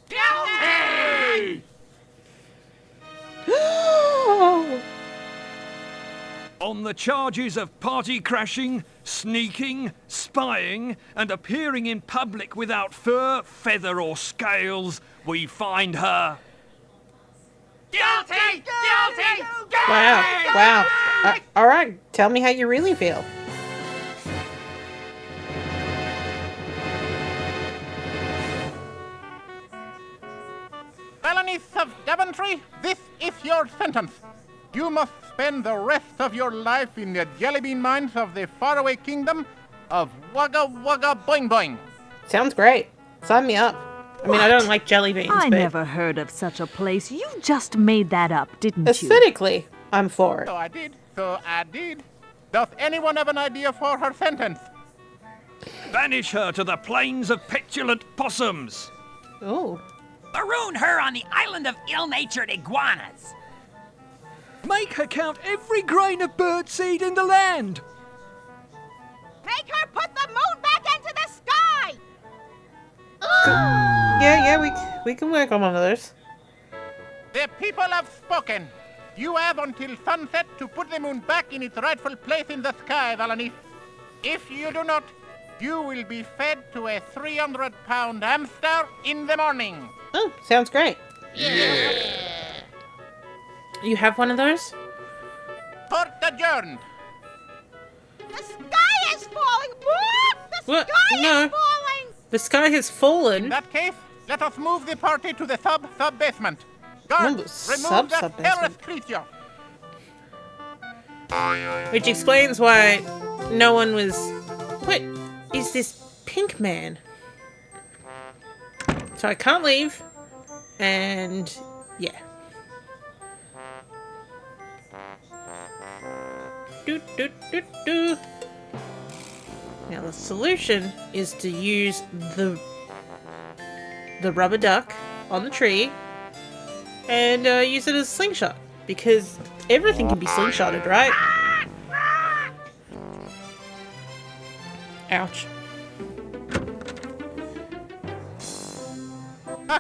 Guilty! on the charges of party crashing, sneaking, spying, and appearing in public without fur, feather, or scales, we find her Guilty! Guilty! Guilty! Wow. Alright, tell me how you really feel. Felonies of Daventry, this is your sentence. You must spend the rest of your life in the jellybean mines of the faraway kingdom of Wagga Wagga Boing Boing. Sounds great. Sign me up. I mean, I don't like jelly beans, I but never heard of such a place. You just made that up, didn't you? aesthetically, I'm for it. So I did. Does anyone have an idea for her sentence? banish her to the plains of petulant possums. Oh. Maroon her on the island of ill-natured iguanas. Make her count every grain of birdseed in the land. Make her put the moon back into the sky! Yeah, we can work on one of those. The people have spoken. You have until sunset to put the moon back in its rightful place in the sky, Valani. If you do not, you will be fed to a 300-pound hamster in the morning. Oh, sounds great. Yeah. You have one of those? Court adjourned. The sky is falling! The What? sky No. is falling! The sky has fallen. In that case, let us move the party to the sub-basement. Guard, remove that sub-basement. hellish creature. Which explains why no one was... What is this pink man? So I can't leave. And... yeah. Do. Now the solution is to use the rubber duck on the tree and use it as a slingshot, because everything can be slingshotted, right? Ouch.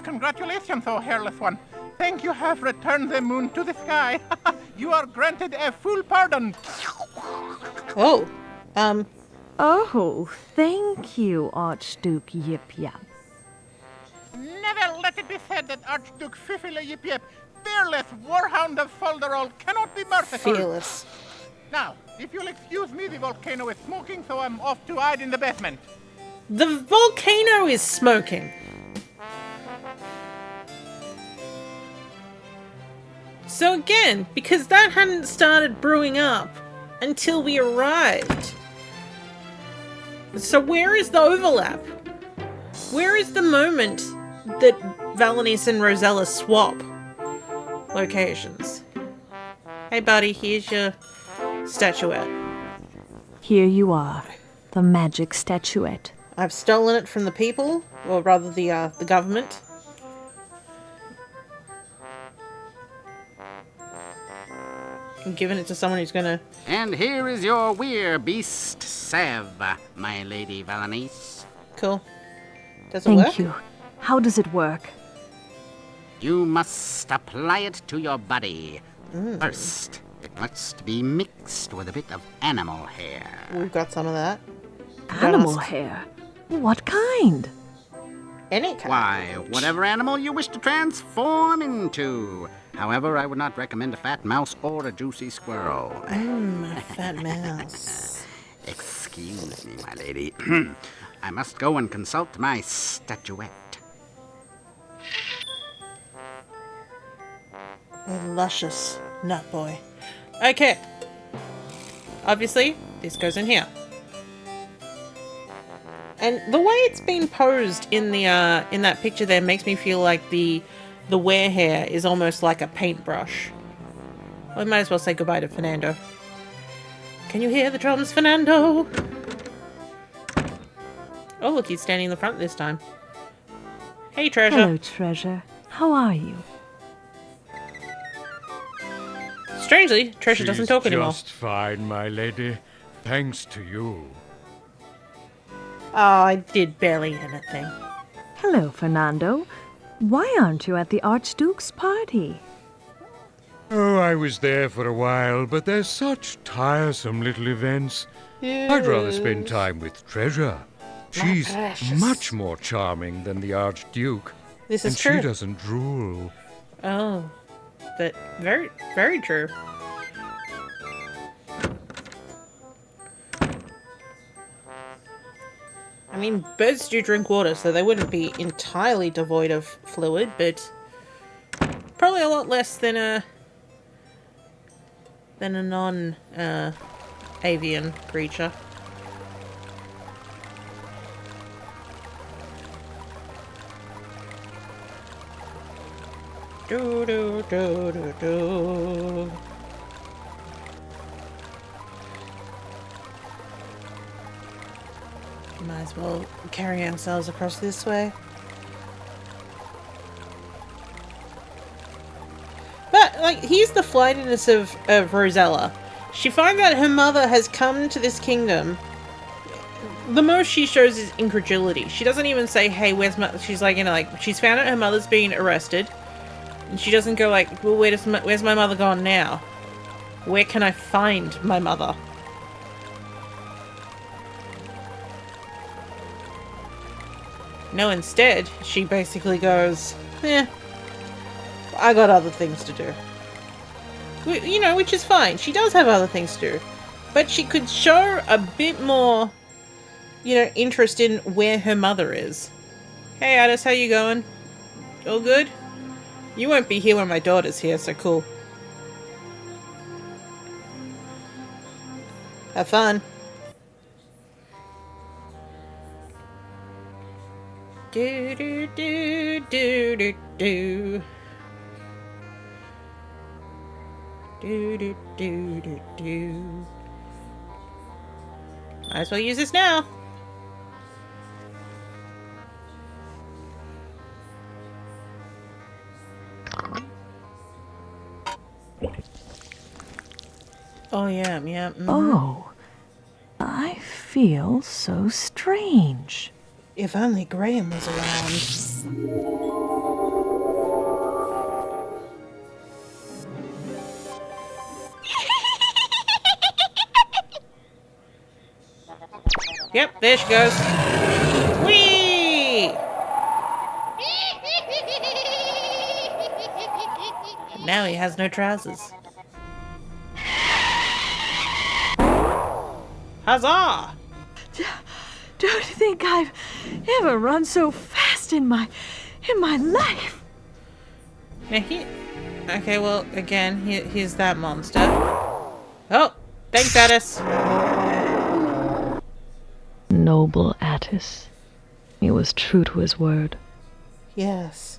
Congratulations, oh hairless one. Think you have returned the moon to the sky. You are granted a full pardon. Oh, Oh, thank you, Archduke Yip Yap. Never let it be said that Archduke Fiffila Yip Yip, fearless warhound of Folderol, cannot be merciful. Fearless. Now, if you'll excuse me, the volcano is smoking, so I'm off to hide in the basement. The volcano is smoking. So again, because that hadn't started brewing up until we arrived. So where is the overlap? Where is the moment that Valanice and Rosella swap locations? Hey buddy, here's your statuette. Here you are, the magic statuette. I've stolen it from the people, or rather the government. And given it to someone who's gonna... And here is your weir-beast salve, my lady Valanice. Cool. Does it work? Thank you. How does it work? You must apply it to your body. First, it must be mixed with a bit of animal hair. We've got some of that. Animal hair? What kind? Any kind. Why, whatever animal you wish to transform into. However, I would not recommend a fat mouse or a juicy squirrel. A fat mouse. Excuse me, my lady. I must go and consult my statuette. A luscious nut boy. Okay. Obviously, this goes in here. And the way it's been posed in the in that picture there makes me feel like the wear hair is almost like a paintbrush. I might as well say goodbye to Fernando. Can you hear the drums, Fernando? Oh, look, he's standing in the front this time. Hey, Treasure. Hello, Treasure. How are you? Strangely, Treasure doesn't talk anymore. Just fine, my lady. Thanks to you. Oh, I did barely anything. Hello, Fernando. Why aren't you at the Archduke's party? Oh, I was there for a while, but they're such tiresome little events. I'd rather spend time with Treasure. She's much more charming than the Archduke. This is and true. She doesn't drool. Oh, but very, very true. I mean, birds do drink water, so they wouldn't be entirely devoid of fluid, but probably a lot less than a non avian creature. Do do do do do. Might as well carry ourselves across this way. But, like, here's the flightiness of Rosella. She finds out her mother has come to this kingdom. The most she shows is incredulity. She doesn't even say, hey, where's my... She's like, you know, like, she's found out her mother's been arrested. And she doesn't go like, well, where's my mother gone now? Where can I find my mother? No, instead, she basically goes, I got other things to do. You know, which is fine. She does have other things to do. But she could show a bit more, you know, interest in where her mother is. Hey, Addis, how you going? All good? You won't be here when my daughter's here, so cool. Have fun. Do do do do do do. Do do do do do. Might as well use this now. Oh yeah, yeah. Mm-hmm. Oh, I feel so strange. If only Graham was around. Yep, there she goes. Whee! Now he has no trousers. Huzzah! Don't think I've ever run so fast in my life. Now okay, well, again, here's that monster. Oh, Thanks, Addis. Noble Attis. He was true to his word. Yes.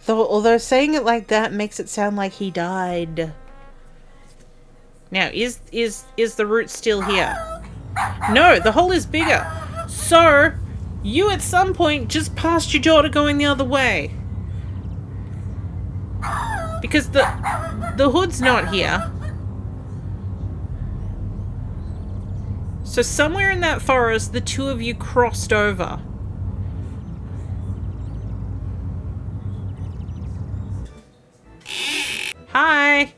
Though, although saying it like that makes it sound like he died. Now, is the root still here? No, the hole is bigger. So, you at some point just passed your daughter going the other way. Because the hood's not here. So somewhere in that forest, the two of you crossed over. Hi.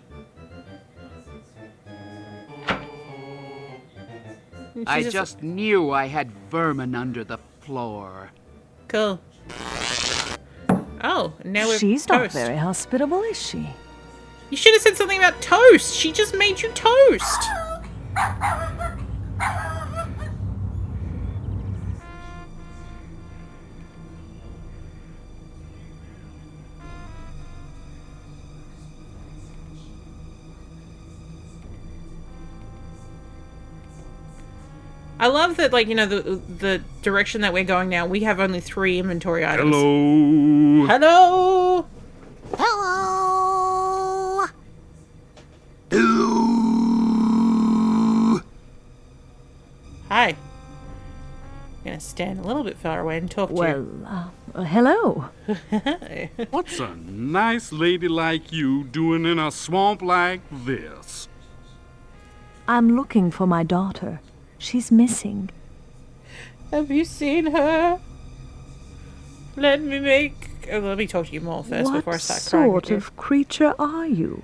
I just knew I had vermin under the floor. Cool. Oh, now we're She's toast. not very hospitable, is she? You should have said something about toast. She just made you toast. I love that, like, you know, the direction that we're going now, we have only 3 inventory items. Hello. Hello. Hello. Hi. I'm gonna stand a little bit far away and talk to you. Hello. What's a nice lady like you doing in a swamp like this? I'm looking for my daughter. She's missing. Have you seen her? Let me talk to you more first before I start crying. What sort of creature are you?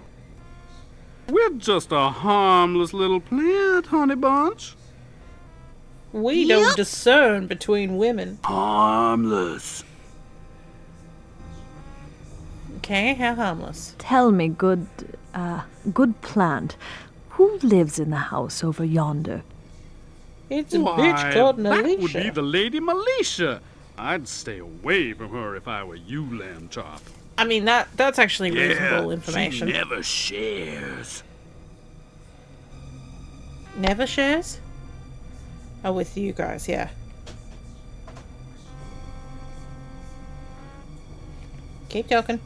We're just a harmless little plant, honey bunch. We don't discern between women. Harmless. Okay, how harmless? Tell me, good plant, who lives in the house over yonder? It's a bitch called that would Alicia. be the Lady Militia. I'd stay away from her if I were you, Lamb Chop. I mean, that's actually reasonable information. She never shares. Never shares? Oh, with you guys, yeah. Keep talking.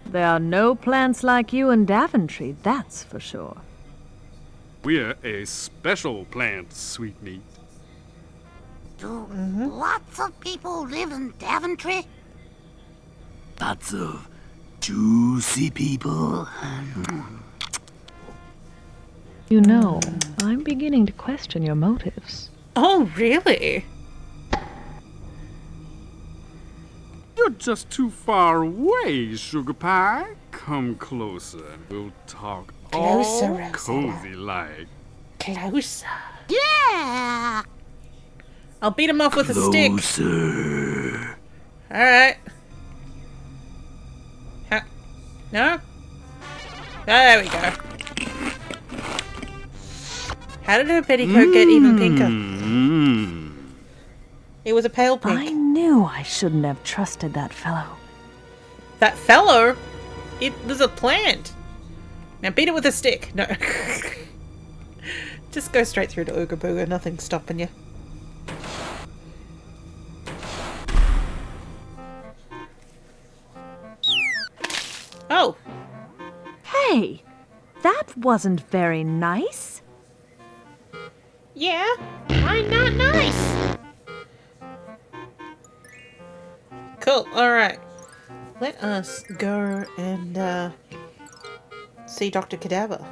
There are no plants like you in Daventry, that's for sure. We're a special plant, sweetmeat. Do lots of people live in Daventry? Lots of juicy people. You know, I'm beginning to question your motives. Oh, really? You're just too far away, Sugar Pie. Come closer and we'll talk Closer, all Rosella. cozy like. Closer. Yeah! I'll beat him off with a stick. Closer. Alright. No? There we go. How did her petticoat get even pinker? It was a pale pink. I knew I shouldn't have trusted that fellow. That fellow? It was a plant. Now beat it with a stick. No. Just go straight through to Ooga Booga. Nothing's stopping you. Oh. Hey, that wasn't very nice. Yeah, I'm not nice. Cool, alright. Let us go and see Dr. Cadaver.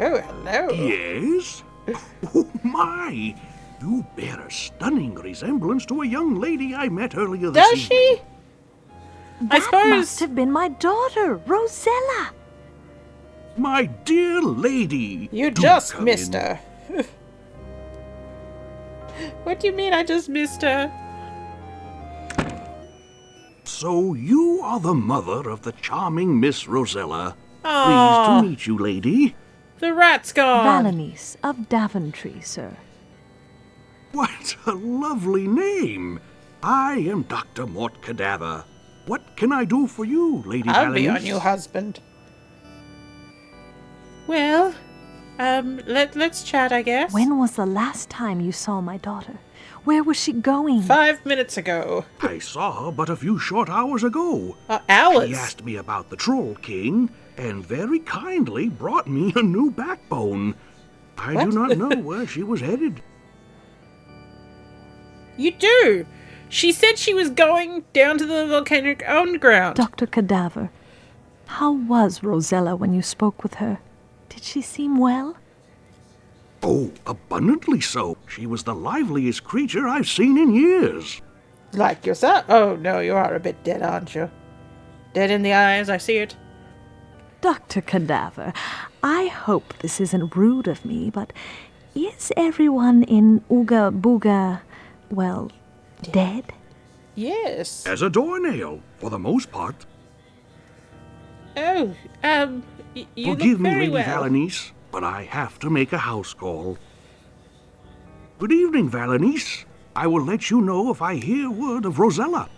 Oh, hello. Yes? Oh, my! You bear a stunning resemblance to a young lady I met earlier this Does evening. she? That must have been my daughter, Rosella. My dear lady! You do just come missed in. her. What do you mean I just missed her? So you are the mother of the charming Miss Rosella. Pleased to meet you, lady. The rat's gone. Valanice of Daventry, sir. What a lovely name. I am Dr. Mort Cadaver. What can I do for you, Lady I'll be Valanice? on your husband. Well, let's chat, I guess. When was the last time you saw my daughter? Where was she going? 5 minutes ago. I saw her but a few short hours ago. Hours? She asked me about the Troll King, and very kindly brought me a new backbone. I do not know where she was headed. You do! She said she was going down to the volcanic underground. Dr. Cadaver, how was Rosella when you spoke with her? Did she seem well? Oh, abundantly so. She was the liveliest creature I've seen in years. Like yourself? Oh, no, you are a bit dead, aren't you? Dead in the eyes, I see it. Dr. Cadaver, I hope this isn't rude of me, but is everyone in Ooga Booga, well, dead? Yes. As a doornail, for the most part. Oh, you Forgive look me, very Lady well. Valanice, but I have to make a house call. Good evening, Valanice. I will let you know if I hear word of Rosella.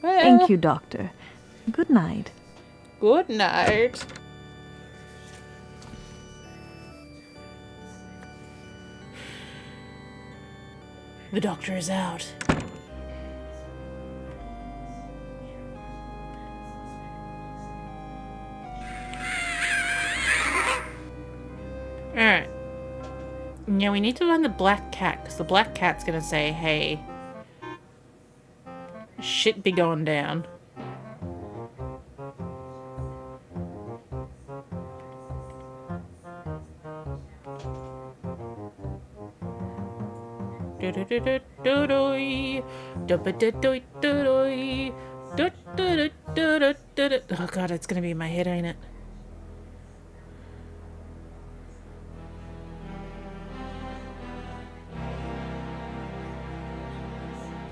Well, Thank you, Doctor. Good night. Good night. The doctor is out. Alright. Now we need to find the black cat, because the black cat's gonna say, hey, shit be going down. Oh god, it's gonna be in my head, ain't it?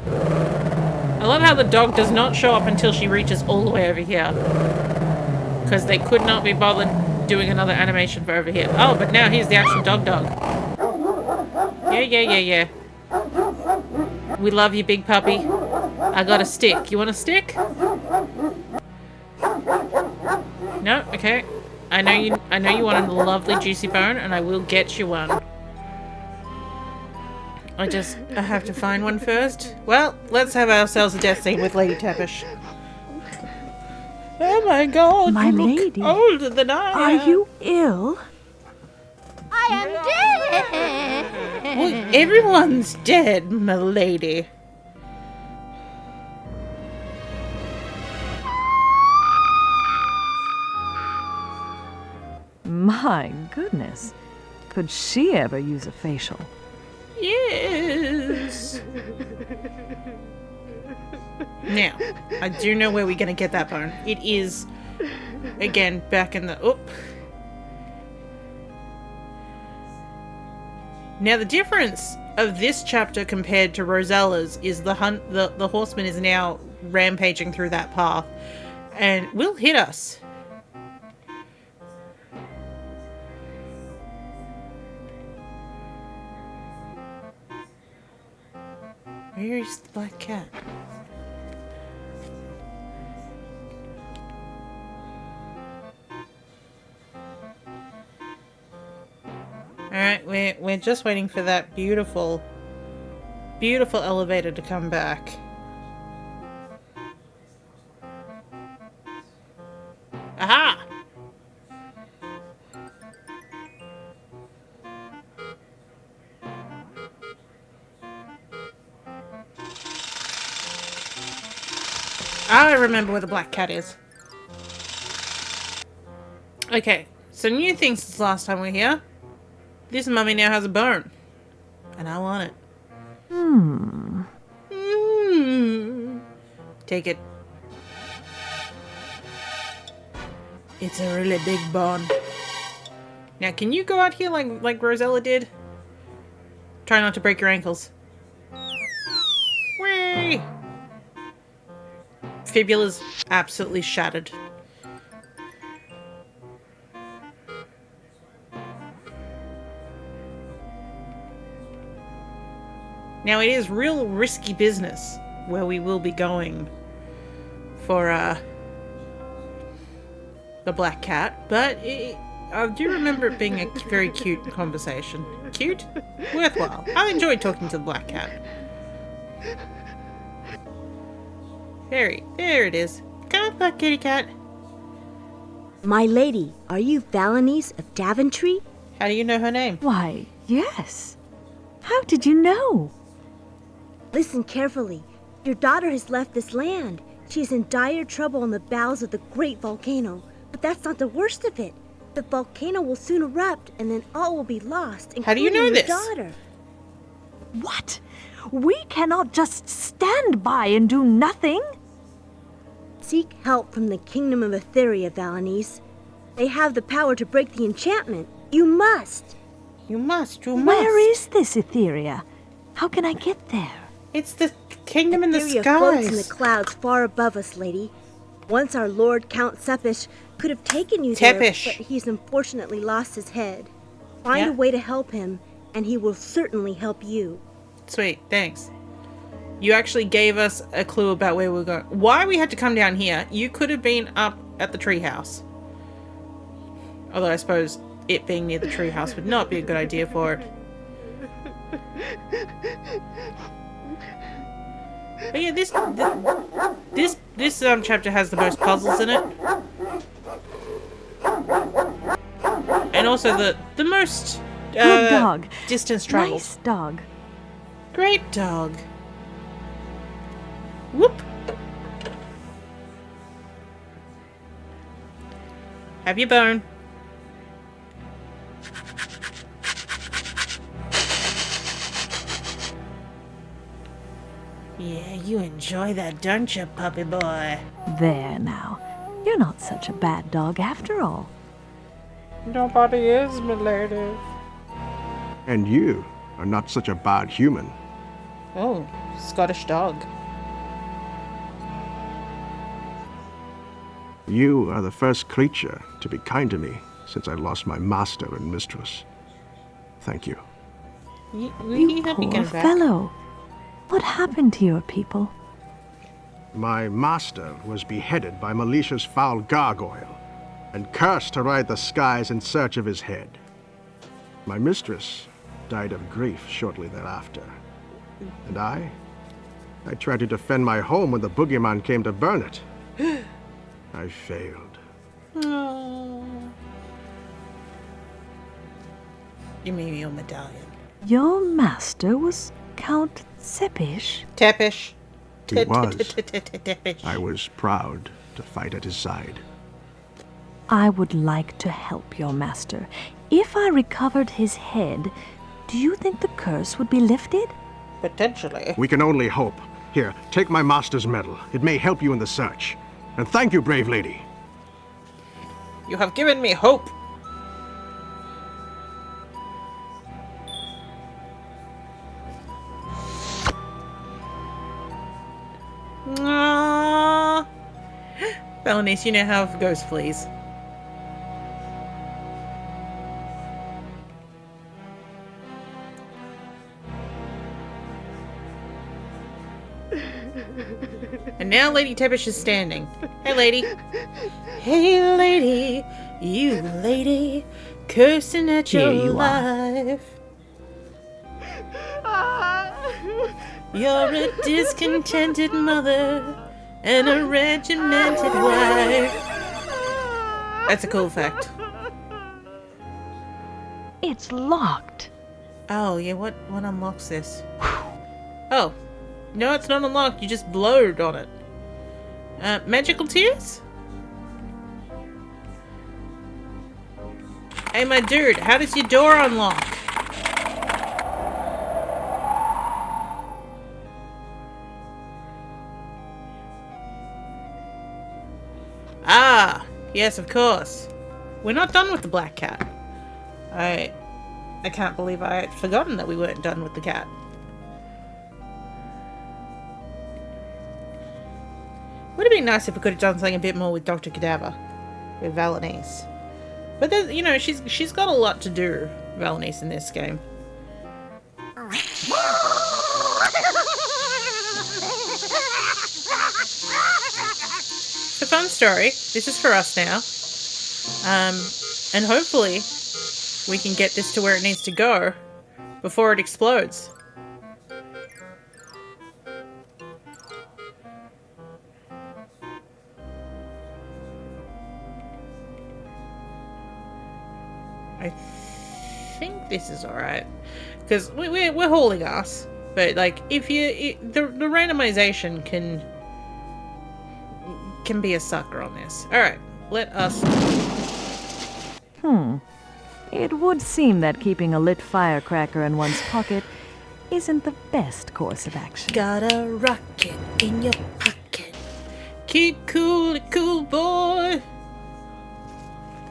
I love how the dog does not show up until she reaches all the way over here. Because they could not be bothered doing another animation for over here. Oh, but now here's the actual dog. Yeah. We love you, big puppy. I got a stick. You want a stick? No? Okay. I know you want a lovely juicy bone, and I will get you one. I have to find one first. Well, let's have ourselves a death scene with Lady Tepish. Oh my god, My you look lady, older than I am. Are you ill? I am dead. Well, everyone's dead, my lady. My goodness. Could she ever use a facial? Yes. Now, I do know where we're going to get that bone. It is, again, back in the... Oop. Now, the difference of this chapter compared to Rosella's is the horseman is now rampaging through that path and will hit us. Where is the black cat? Alright, we're just waiting for that beautiful elevator to come back. Aha! I remember where the black cat is. Okay, so new things since last time we were here. This mummy now has a bone. And I want it. Take it. It's a really big bone. Now, can you go out here like Rosella did? Try not to break your ankles. Whee! Fibula's absolutely shattered. Now, it is real risky business where we will be going for the black cat, but I do remember it being a very cute conversation. Cute? Worthwhile. I enjoyed talking to the black cat. There it is. Come on, black kitty cat. My lady, are you Valanice of Daventry? How do you know her name? Why, yes. How did you know? Listen carefully. Your daughter has left this land. She is in dire trouble on the bowels of the great volcano. But that's not the worst of it. The volcano will soon erupt, and then all will be lost, How do you know including this? your daughter. What? We cannot just stand by and do nothing. Seek help from the kingdom of Etheria, Valanice. They have the power to break the enchantment. You must. You must. Where is this Etheria? How can I get there? It's the kingdom in the Etheria skies. floats in the clouds far above us, lady. Once our Lord Count Sepish could have taken you there, but he's unfortunately lost his head. Find a way to help him, and he will certainly help you. Sweet, thanks. You actually gave us a clue about where we're going. Why we had to come down here? You could have been up at the treehouse. Although I suppose it being near the treehouse would not be a good idea for it. But yeah, this chapter has the most puzzles in it, and also the most Good dog. distance traveled. Nice dog. Great dog. Whoop. Have your bone. Yeah, you enjoy that, don't you, puppy boy? There now. You're not such a bad dog after all. Nobody is, milady. And you are not such a bad human. Oh, Scottish dog. You are the first creature to be kind to me since I lost my master and mistress. Thank you. We help you Poor get back. fellow. What happened to your people? My master was beheaded by Militia's foul gargoyle and cursed to ride the skies in search of his head. My mistress died of grief shortly thereafter. And I tried to defend my home when the boogeyman came to burn it. I failed. Oh. Give me your medallion. Your master was Count Sepish? Tepish. He was. Tepish. I was proud to fight at his side. I would like to help your master. If I recovered his head, do you think the curse would be lifted? Potentially. We can only hope. Here, take my master's medal. It may help you in the search. And thank you, brave lady. You have given me hope. Aww. Valanice, you know how it goes, please. And now Lady Tepish is standing. Hey, lady. Hey, lady. You lady. Cursing at Here your you life. You're a discontented mother and a regimented wife. That's a cool fact. It's locked. Oh, yeah, what unlocks this? Oh. No, it's not unlocked. You just blowed on it. Magical tears? Hey, my dude, how does your door unlock? Ah, yes, of course. We're not done with the black cat. I can't believe I had forgotten that we weren't done with the cat. Would have been nice if we could have done something a bit more with Dr. Cadaver, with Valanice. But there's, you know, she's got a lot to do, Valanice, in this game. story. This is for us now. And hopefully we can get this to where it needs to go before it explodes. I think this is alright. Because we're hauling ass. But, like, if the randomization can be a sucker on this. Alright, let us... It would seem that keeping a lit firecracker in one's pocket isn't the best course of action. Got a rocket in your pocket. Keep cool, boy.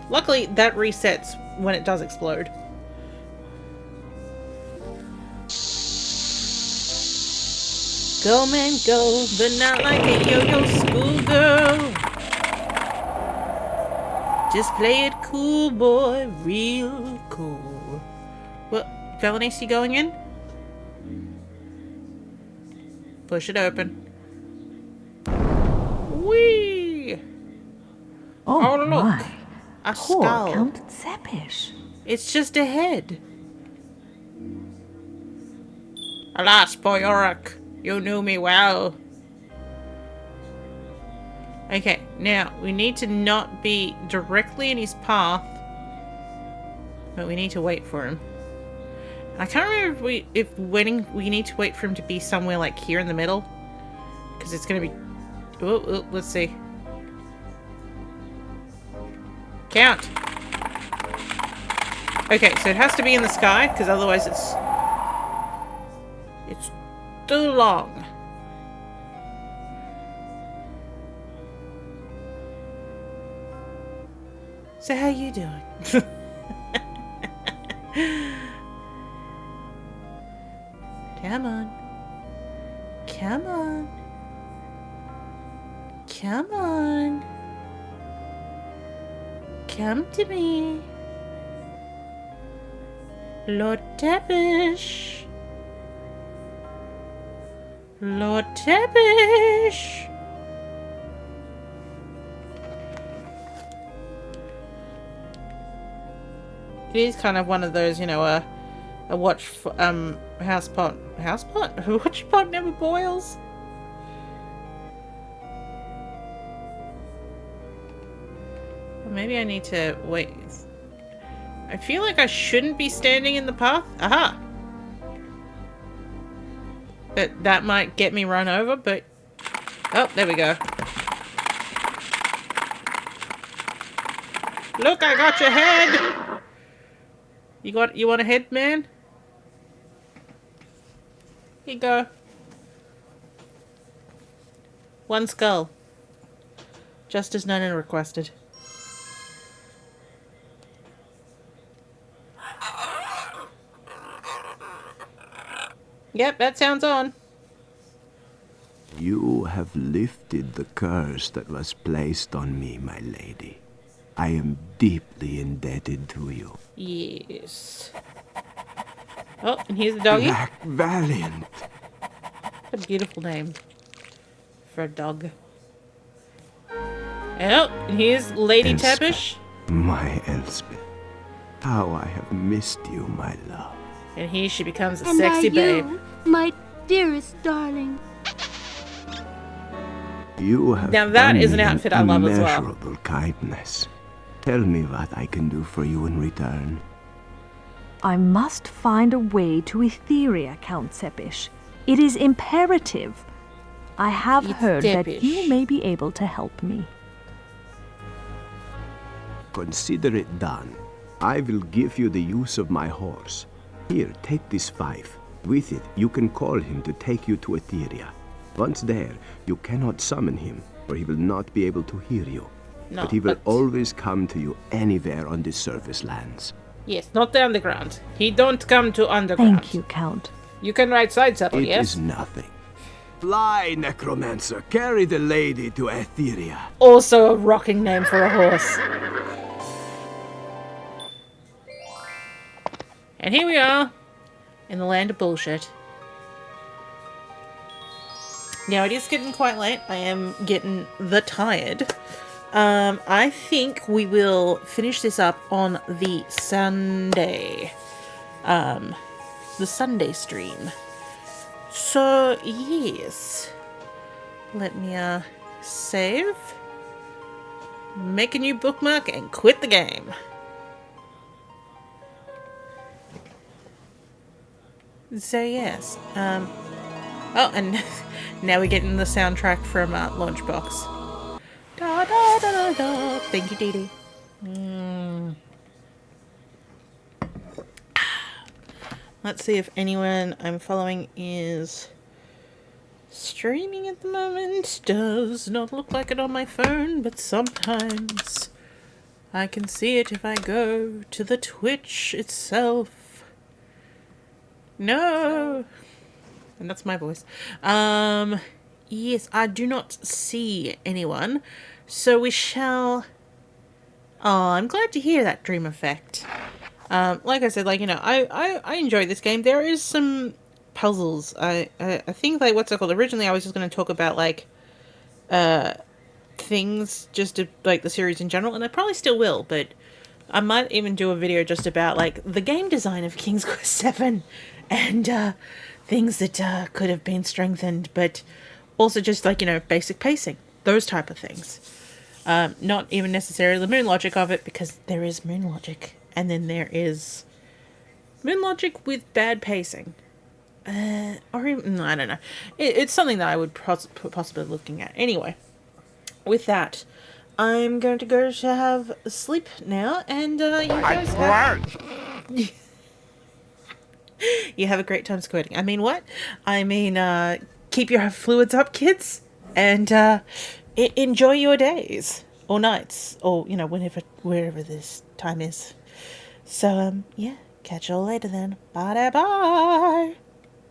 Luckily, that resets when it does explode. Go, man, go, but not like a yo-yo schoolgirl. Just play it cool, boy, real cool. What, Valenice, you going in? Push it open. Whee! Oh look. my. A Poor skull. Count Zepish. It's just a head. Alas, poor Yorick, you knew me well. Okay, now, we need to not be directly in his path, but we need to wait for him. I can't remember if we need to wait for him to be somewhere like here in the middle, because it's going to be... Oh, let's see. Count! Okay, so it has to be in the sky, because otherwise it's too long. So how you doing? Come on. Come on. Come on. Come to me. Lord Tepish. Lord Tepish. It is kind of one of those, you know, a watch house pot. A watch pot never boils. Maybe I need to wait. I feel like I shouldn't be standing in the path. Aha! That might get me run over, but... Oh, there we go. Look, I got your head! You want a head, man? Here you go. One skull. Just as Nona requested. Yep, that sounds on. You have lifted the curse that was placed on me, my lady. I am deeply indebted to you. Yes. Oh, and here's the doggy. Black Valiant. What a beautiful name for a dog. Oh, and here's Lady Tepish. My Elspeth. How I have missed you, my love. And here she becomes a And sexy are babe. you, my dearest darling? You have Now that done is an me outfit I love as well. immeasurable kindness. Tell me what I can do for you in return. I must find a way to Etheria, Count Zepish. It is imperative. I have heard that you may be able to help me. Consider it done. I will give you the use of my horse. Here, take this fife. With it, you can call him to take you to Etheria. Once there, you cannot summon him, for he will not be able to hear you. No, but he will always come to you anywhere on the surface lands. Yes, not the underground. He don't come to underground. Thank you, Count. You can ride side saddle, It yes? is nothing. Fly, necromancer. Carry the lady to Etheria. Also a rocking name for a horse. And here we are, in the land of bullshit. Now, it is getting quite late. I am getting the tired. I think we will finish this up on the Sunday. The Sunday stream. So, yes. Let me, save. Make a new bookmark and quit the game. So, yes. Oh, and now we're getting the soundtrack from, Launchbox. Da da da da da. Thank you, Dee Dee. Let's see if anyone I'm following is streaming at the moment. Does not look like it on my phone, but sometimes I can see it if I go to the Twitch itself. No! And that's my voice. Yes, I do not see anyone. So we shall... Oh, I'm glad to hear that, Dream Effect. Like I said, like, you know, I enjoy this game. There is some puzzles. I think, like, what's it called? Originally, I was just going to talk about, like, things, just to, like, the series in general, and I probably still will, but I might even do a video just about, like, the game design of King's Quest VII, and, things that, could have been strengthened, but also just, like, you know, basic pacing. Those type of things. Not even necessarily the moon logic of it, because there is moon logic. And then there is moon logic with bad pacing. Or even, I don't know. It's something that I would possibly looking at. Anyway, with that, I'm going to go to have sleep now, and you guys you have a great time squirting. I mean, what? I mean, keep your fluids up, kids, and enjoy your days or nights, or you know, wherever this time is. So, yeah, catch you all later then. Bye-bye.